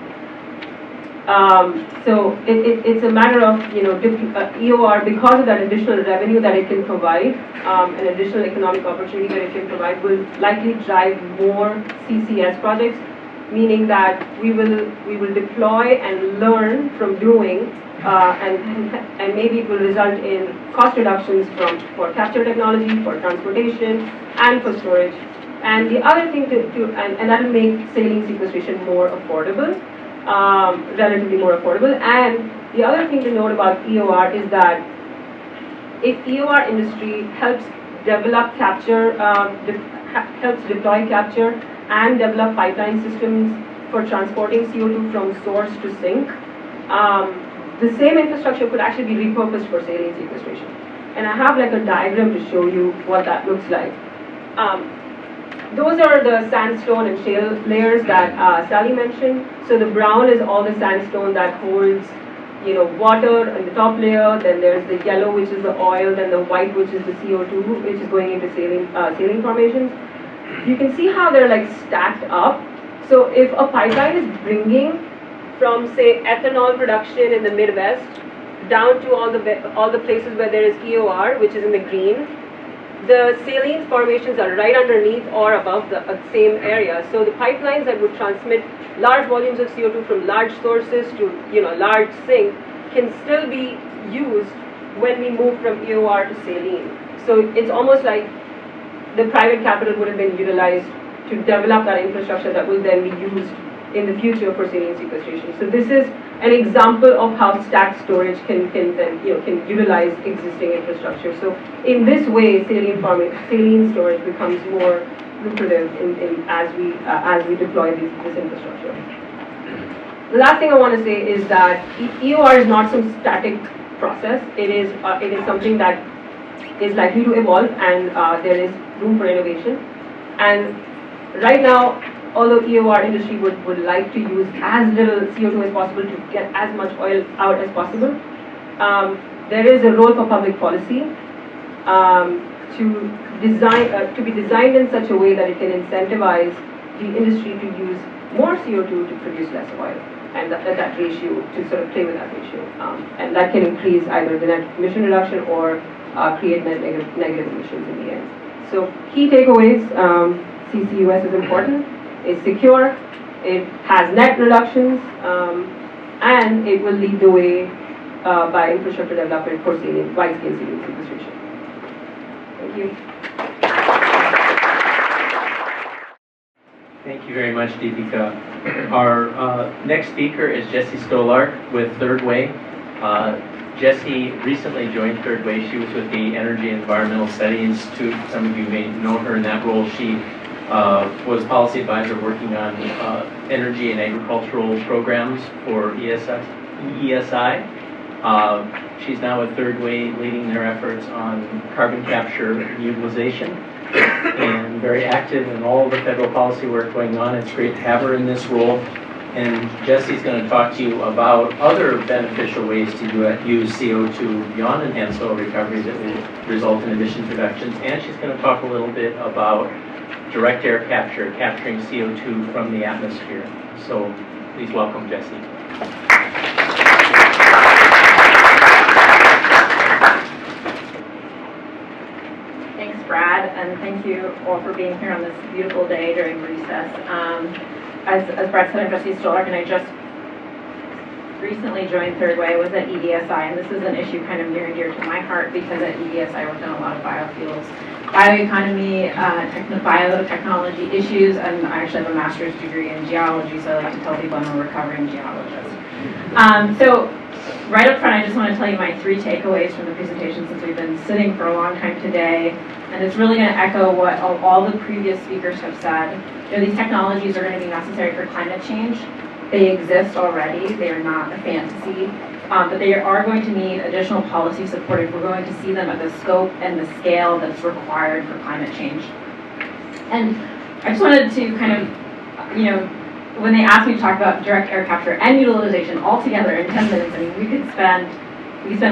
So it's a matter of, EOR, because of that additional revenue that it can provide, an additional economic opportunity that it can provide, will likely drive more CCS projects, meaning that we will deploy and learn from doing, and maybe it will result in cost reductions for capture technology, for transportation, and for storage. And the other thing and that will make saline sequestration more affordable. Relatively more affordable. And the other thing to note about EOR is that if EOR industry helps develop capture, helps deploy capture and develop pipeline systems for transporting CO2 from source to sink, the same infrastructure could actually be repurposed for saline sequestration. And I have like a diagram to show you what that looks like. Those are the sandstone and shale layers that Sallie mentioned. So the brown is all the sandstone that holds, water in the top layer. Then there's the yellow, which is the oil. Then the white, which is the CO2, which is going into saline formations. You can see how they're like stacked up. So if a pipeline is bringing from, say, ethanol production in the Midwest down to all the places where there is EOR, which is in the green, the saline formations are right underneath or above the same area. So the pipelines that would transmit large volumes of CO2 from large sources to large sink can still be used when we move from EOR to saline. So it's almost like the private capital would have been utilized to develop that infrastructure that will then be used in the future for saline sequestration. So this is an example of how stacked storage can utilize existing infrastructure. So in this way, saline storage becomes more lucrative as we deploy this infrastructure. The last thing I want to say is that EOR is not some static process. It is something that is likely to evolve, and there is room for innovation. And right now, although EOR industry would like to use as little CO2 as possible to get as much oil out as possible, there is a role for public policy to be designed in such a way that it can incentivize the industry to use more CO2 to produce less oil, and that ratio, to sort of play with that ratio. And that can increase either the net emission reduction or create net negative emissions in the end. So key takeaways, CCUS is important. It's secure, it has net reductions, and it will lead the way by infrastructure development for wide-scale saline sequestration. Thank you. Thank you very much, Deepika. Our next speaker is Jessie Stolark with Third Way. Jessie recently joined Third Way. She was with the Energy and Environmental Study Institute. Some of you may know her in that role. She was policy advisor working on energy and agricultural programs for ESI. She's now at Third Way leading their efforts on carbon capture and utilization, and very active in all the federal policy work going on. It's great to have her in this role. And Jessie's going to talk to you about other beneficial ways to use CO2 beyond enhanced oil recovery that will result in emissions reductions. And she's going to talk a little bit about direct air capture, capturing CO2 from the atmosphere. So please welcome Jessie. Thanks, Brad, and thank you all for being here on this beautiful day during recess. As Brad said, I'm Jessie Stolark, and I just recently joined Third Way. I was at EDSI, and this is an issue kind of near and dear to my heart because at EDSI I worked on a lot of biofuels, bioeconomy, biotechnology issues, and I actually have a master's degree in geology, so I like to tell people I'm a recovering geologist. So right up front, I just want to tell you my 3 takeaways from the presentation since we've been sitting for a long time today, and it's really going to echo what all the previous speakers have said. You know, these technologies are going to be necessary for climate change. They exist already. They are not a fantasy, but they are going to need additional policy support if we're going to see them at the scope and the scale that's required for climate change. And I just wanted to kind of, you know, when they asked me to talk about direct air capture and utilization all together in 10 minutes, I mean, we could spend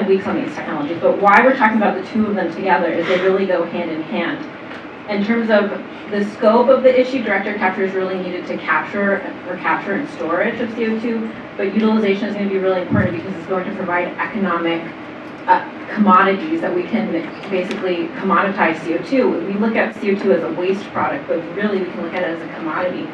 weeks on these technologies, but why we're talking about the 2 of them together is they really go hand in hand. In terms of the scope of the issue, direct air capture is really needed to capture and storage of CO2, but utilization is going to be really important because it's going to provide economic commodities that we can basically commoditize CO2. We look at CO2 as a waste product, but really we can look at it as a commodity.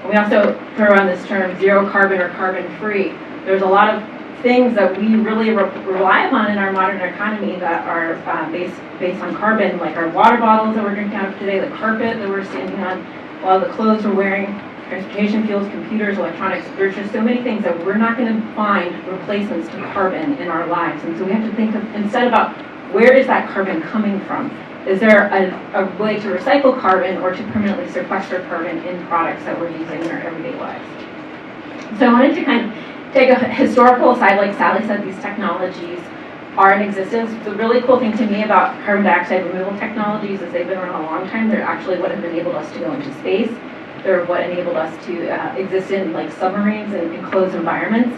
And we also throw around this term zero carbon or carbon free. There's a lot of things that we really rely upon in our modern economy that are based on carbon, like our water bottles that we're drinking out of today, the carpet that we're standing on, a lot of the clothes we're wearing, transportation fuels, computers, electronics. There's just so many things that we're not going to find replacements to carbon in our lives. And so we have to think of, instead about where is that carbon coming from? Is there a way to recycle carbon or to permanently sequester carbon in products that we're using in our everyday lives? So I wanted to kind of take a historical aside. Like Sallie said, these technologies are in existence. The really cool thing to me about carbon dioxide removal technologies is they've been around a long time. They're actually what have enabled us to go into space. They're what enabled us to exist in like submarines and enclosed environments.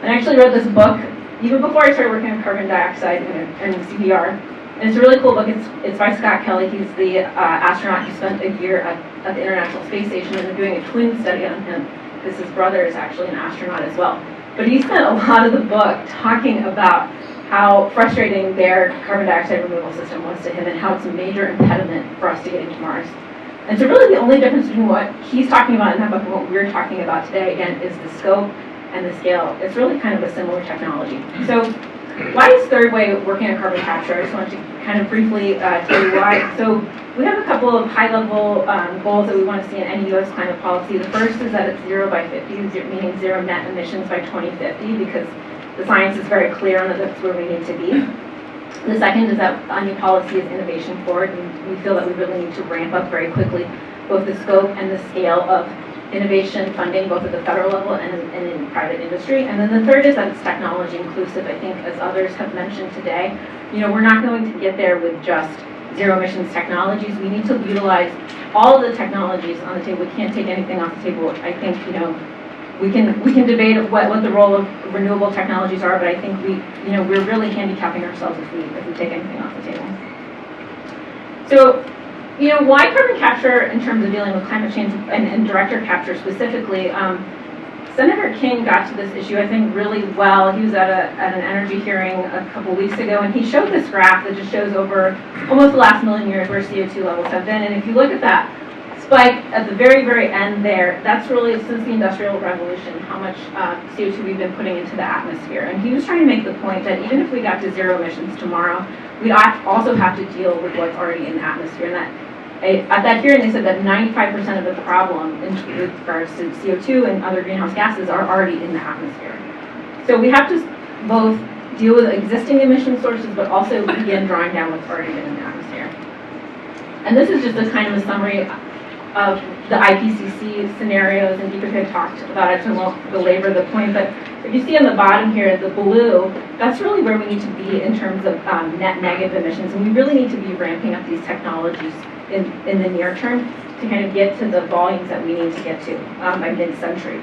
And I actually wrote this book even before I started working on carbon dioxide and CBR. And it's a really cool book. It's by Scott Kelly. He's the astronaut who spent a year at the International Space Station, and they're doing a twin study on him because his brother is actually an astronaut as well. But he spent a lot of the book talking about how frustrating their carbon dioxide removal system was to him and how it's a major impediment for us to getting to Mars. And so really the only difference between what he's talking about in that book and what we're talking about today, again, is the scope and the scale. It's really kind of a similar technology. So why is Third Way working on carbon capture? I just wanted to kind of briefly tell you why. So we have a couple of high-level goals that we want to see in any U.S. climate policy. The first is that it's 0 by 50, meaning zero net emissions by 2050, because the science is very clear on that that's where we need to be. The second is that any policy is innovation forward, and we feel that we really need to ramp up very quickly both the scope and the scale of innovation funding, both at the federal level and in private industry. And then the third is that it's technology inclusive. I think, as others have mentioned today, you know, we're not going to get there with just zero emissions technologies. We need to utilize all of the technologies on the table. We can't take anything off the table. I think, you know, we can debate what the role of renewable technologies are, but I think we're really handicapping ourselves if we take anything off the table. So, you know, why carbon capture in terms of dealing with climate change and direct air capture specifically? Senator King got to this issue, I think, really well. He was at an energy hearing a couple weeks ago, and he showed this graph that just shows over almost the last million years where CO2 levels have been. And if you look at that spike at the very, very end there, that's really, since the Industrial Revolution, how much CO2 we've been putting into the atmosphere. And he was trying to make the point that even if we got to zero emissions tomorrow, we'd also have to deal with what's already in the atmosphere. And that at that hearing, they said that 95% of the problem in regards to CO2 and other greenhouse gases are already in the atmosphere. So we have to both deal with existing emission sources, but also begin drawing down what's already been in the atmosphere. And this is just a kind of a summary of the IPCC scenarios, and Deepika talked about it, so I won't belabor the point, but if you see on the bottom here, the blue, that's really where we need to be in terms of net negative emissions, and we really need to be ramping up these technologies in the near term to kind of get to the volumes that we need to get to by mid-century.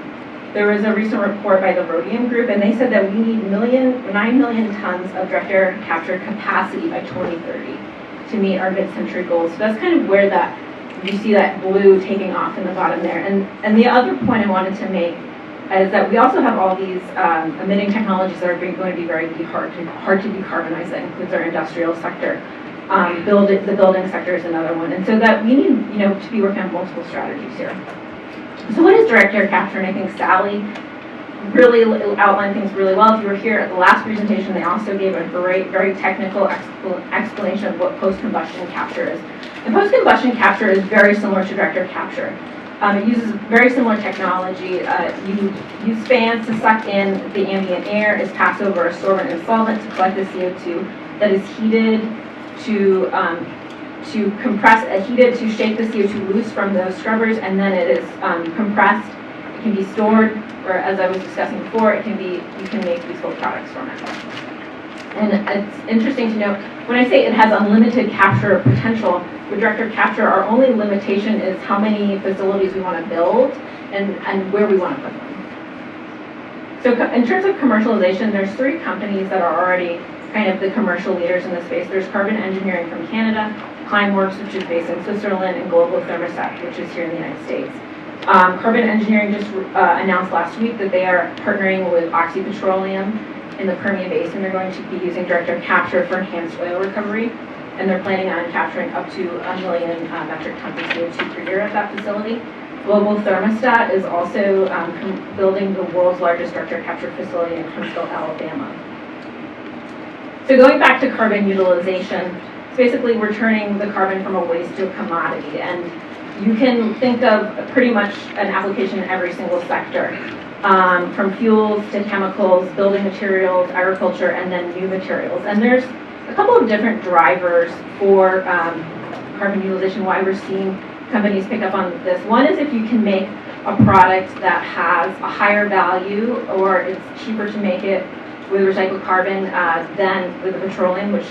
there was a recent report by the Rhodium Group, and they said that we need 9 million tons of direct air capture capacity by 2030 to meet our mid-century goals. So that's kind of where that, you see that blue taking off in the bottom there. And the other point I wanted to make is that we also have all these emitting technologies that are going to be very hard to decarbonize. That includes our industrial sector. The building sector is another one. And so that we need, to be working on multiple strategies here. So what is direct air capture? And I think Sallie really outlined things really well. If you were here at the last presentation, they also gave a great, very technical explanation of what post-combustion capture is. And post-combustion capture is very similar to direct air capture. It uses very similar technology. You use fans to suck in the ambient air. It's passed over a sorbent and solvent to collect the CO2 that is heated to compress, heated to shake the CO2 loose from those scrubbers, and then it is compressed. It can be stored, or as I was discussing before, you can make useful products from it. And it's interesting to note, when I say it has unlimited capture potential, with direct air capture, our only limitation is how many facilities we want to build and where we want to put them. So in terms of commercialization, there's 3 companies that are already kind of the commercial leaders in this space. There's Carbon Engineering from Canada, Climeworks, which is based in Switzerland, and Global Thermostat, which is here in the United States. Carbon Engineering just announced last week that they are partnering with Oxy Petroleum in the Permian Basin. They're going to be using direct air capture for enhanced oil recovery, and they're planning on capturing up to 1 million metric tons of CO2 per year at that facility. Global Thermostat is also building the world's largest direct air capture facility in Huntsville, Alabama. So going back to carbon utilization, it's basically we're turning the carbon from a waste to a commodity, and you can think of pretty much an application in every single sector, from fuels to chemicals, building materials, agriculture, and then new materials. And there's a couple of different drivers for carbon utilization, why we're seeing companies pick up on this. One is if you can make a product that has a higher value, or it's cheaper to make it with recycled carbon than with the petroleum, which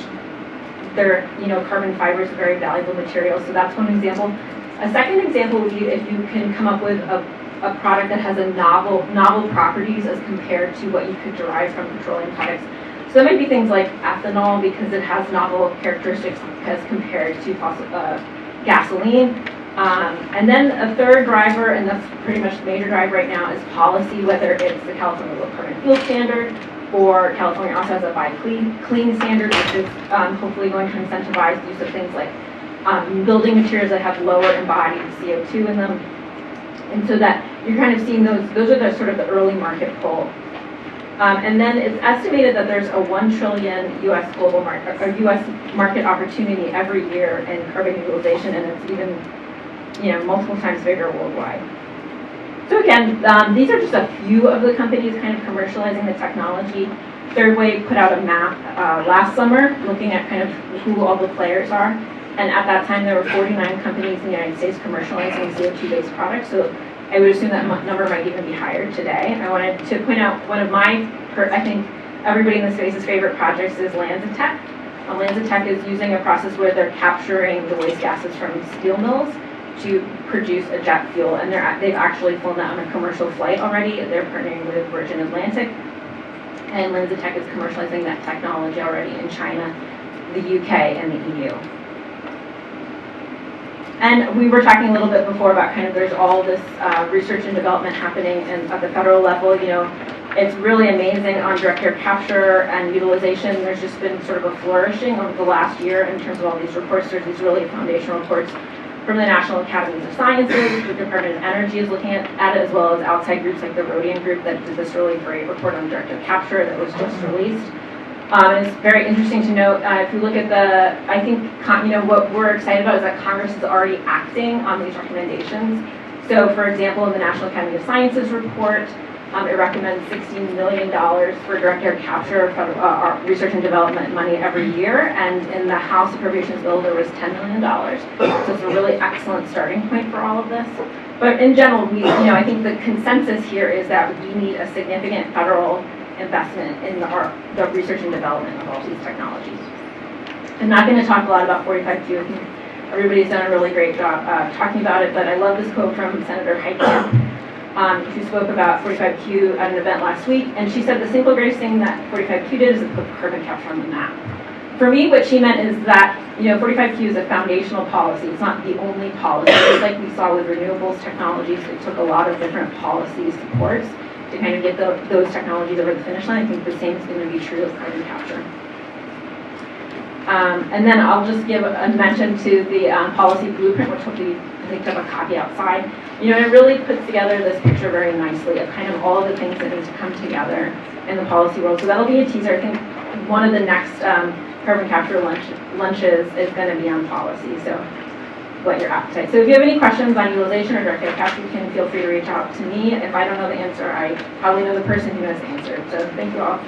carbon fiber is a very valuable material. So that's one example. A second example would be if you can come up with a product that has a novel properties as compared to what you could derive from petroleum products. So that might be things like ethanol, because it has novel characteristics as compared to gasoline. And then a third driver, and that's pretty much the major driver right now, is policy, whether it's the California Low Carbon Fuel Standard, or California also has a Buy Clean standard, which is hopefully going to incentivize the use of things like building materials that have lower embodied CO2 in them. And so that you're kind of seeing those are the sort of the early market pull. And then it's estimated that there's a $1 trillion U.S. global market, or U.S. market opportunity every year in carbon utilization, and it's even, multiple times bigger worldwide. So again, these are just a few of the companies kind of commercializing the technology. Third Wave put out a map last summer looking at kind of who all the players are. And at that time, there were 49 companies in the United States commercializing CO2-based products. So I would assume that number might even be higher today. I wanted to point out one of my, I think everybody in this space's favorite projects is LanzaTech. LanzaTech is using a process where they're capturing the waste gases from steel mills to produce a jet fuel, and they've actually flown that on a commercial flight already. They're partnering with Virgin Atlantic, and LanzaTech is commercializing that technology already in China, the UK, and the EU. And we were talking a little bit before about kind of there's all this research and development happening at the federal level. It's really amazing on direct air capture and utilization. There's just been sort of a flourishing over the last year in terms of all these reports. There's these really foundational reports from the National Academies of Sciences. The Department of Energy is looking at it, as well as outside groups like the Rhodium Group that did this really great report on direct air capture that was just released. It's very interesting to note, if you look at I think, what we're excited about is that Congress is already acting on these recommendations. So, for example, in the National Academy of Sciences report, it recommends $16 million for direct air capture for research and development money every year, and in the House Appropriations Bill there was $10 million. So it's a really excellent starting point for all of this. But in general, I think the consensus here is that we need a significant federal investment in the research and development of all these technologies. I'm not going to talk a lot about 45Q. I think everybody's done a really great job talking about it, but I love this quote from Senator Heitkamp. who spoke about 45Q at an event last week, and she said the single greatest thing that 45Q did is it put carbon capture on the map. For me, what she meant is that, 45Q is a foundational policy. It's not the only policy. Just like we saw with renewables technologies, it took a lot of different policy supports to kind of get those technologies over the finish line. I think the same is going to be true of carbon capture. And then I'll just give a mention to the policy blueprint, which hopefully I think have a copy outside. It really puts together this picture very nicely of kind of all of the things that need to come together in the policy world. So that'll be a teaser. I think one of the next carbon capture lunches is going to be on policy. So what your appetite. So if you have any questions on utilization or direct air capture, you can feel free to reach out to me. If I don't know the answer, I probably know the person who knows the answer. So thank you all.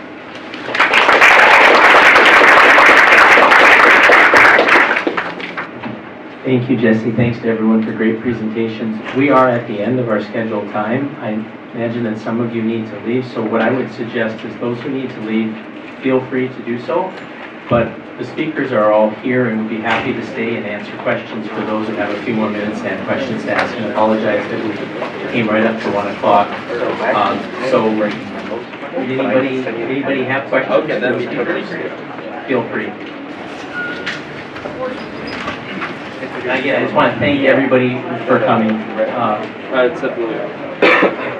Thank you, Jessie. Thanks to everyone for great presentations. We are at the end of our scheduled time. I imagine that some of you need to leave, so what I would suggest is those who need to leave, feel free to do so. But the speakers are all here and we'll be happy to stay and answer questions for those who have a few more minutes and have questions to ask. And I apologize that we came right up to 1 o'clock. Anybody have questions? Okay, that was totally feel free. Again, I just want to thank everybody for coming. It's definitely.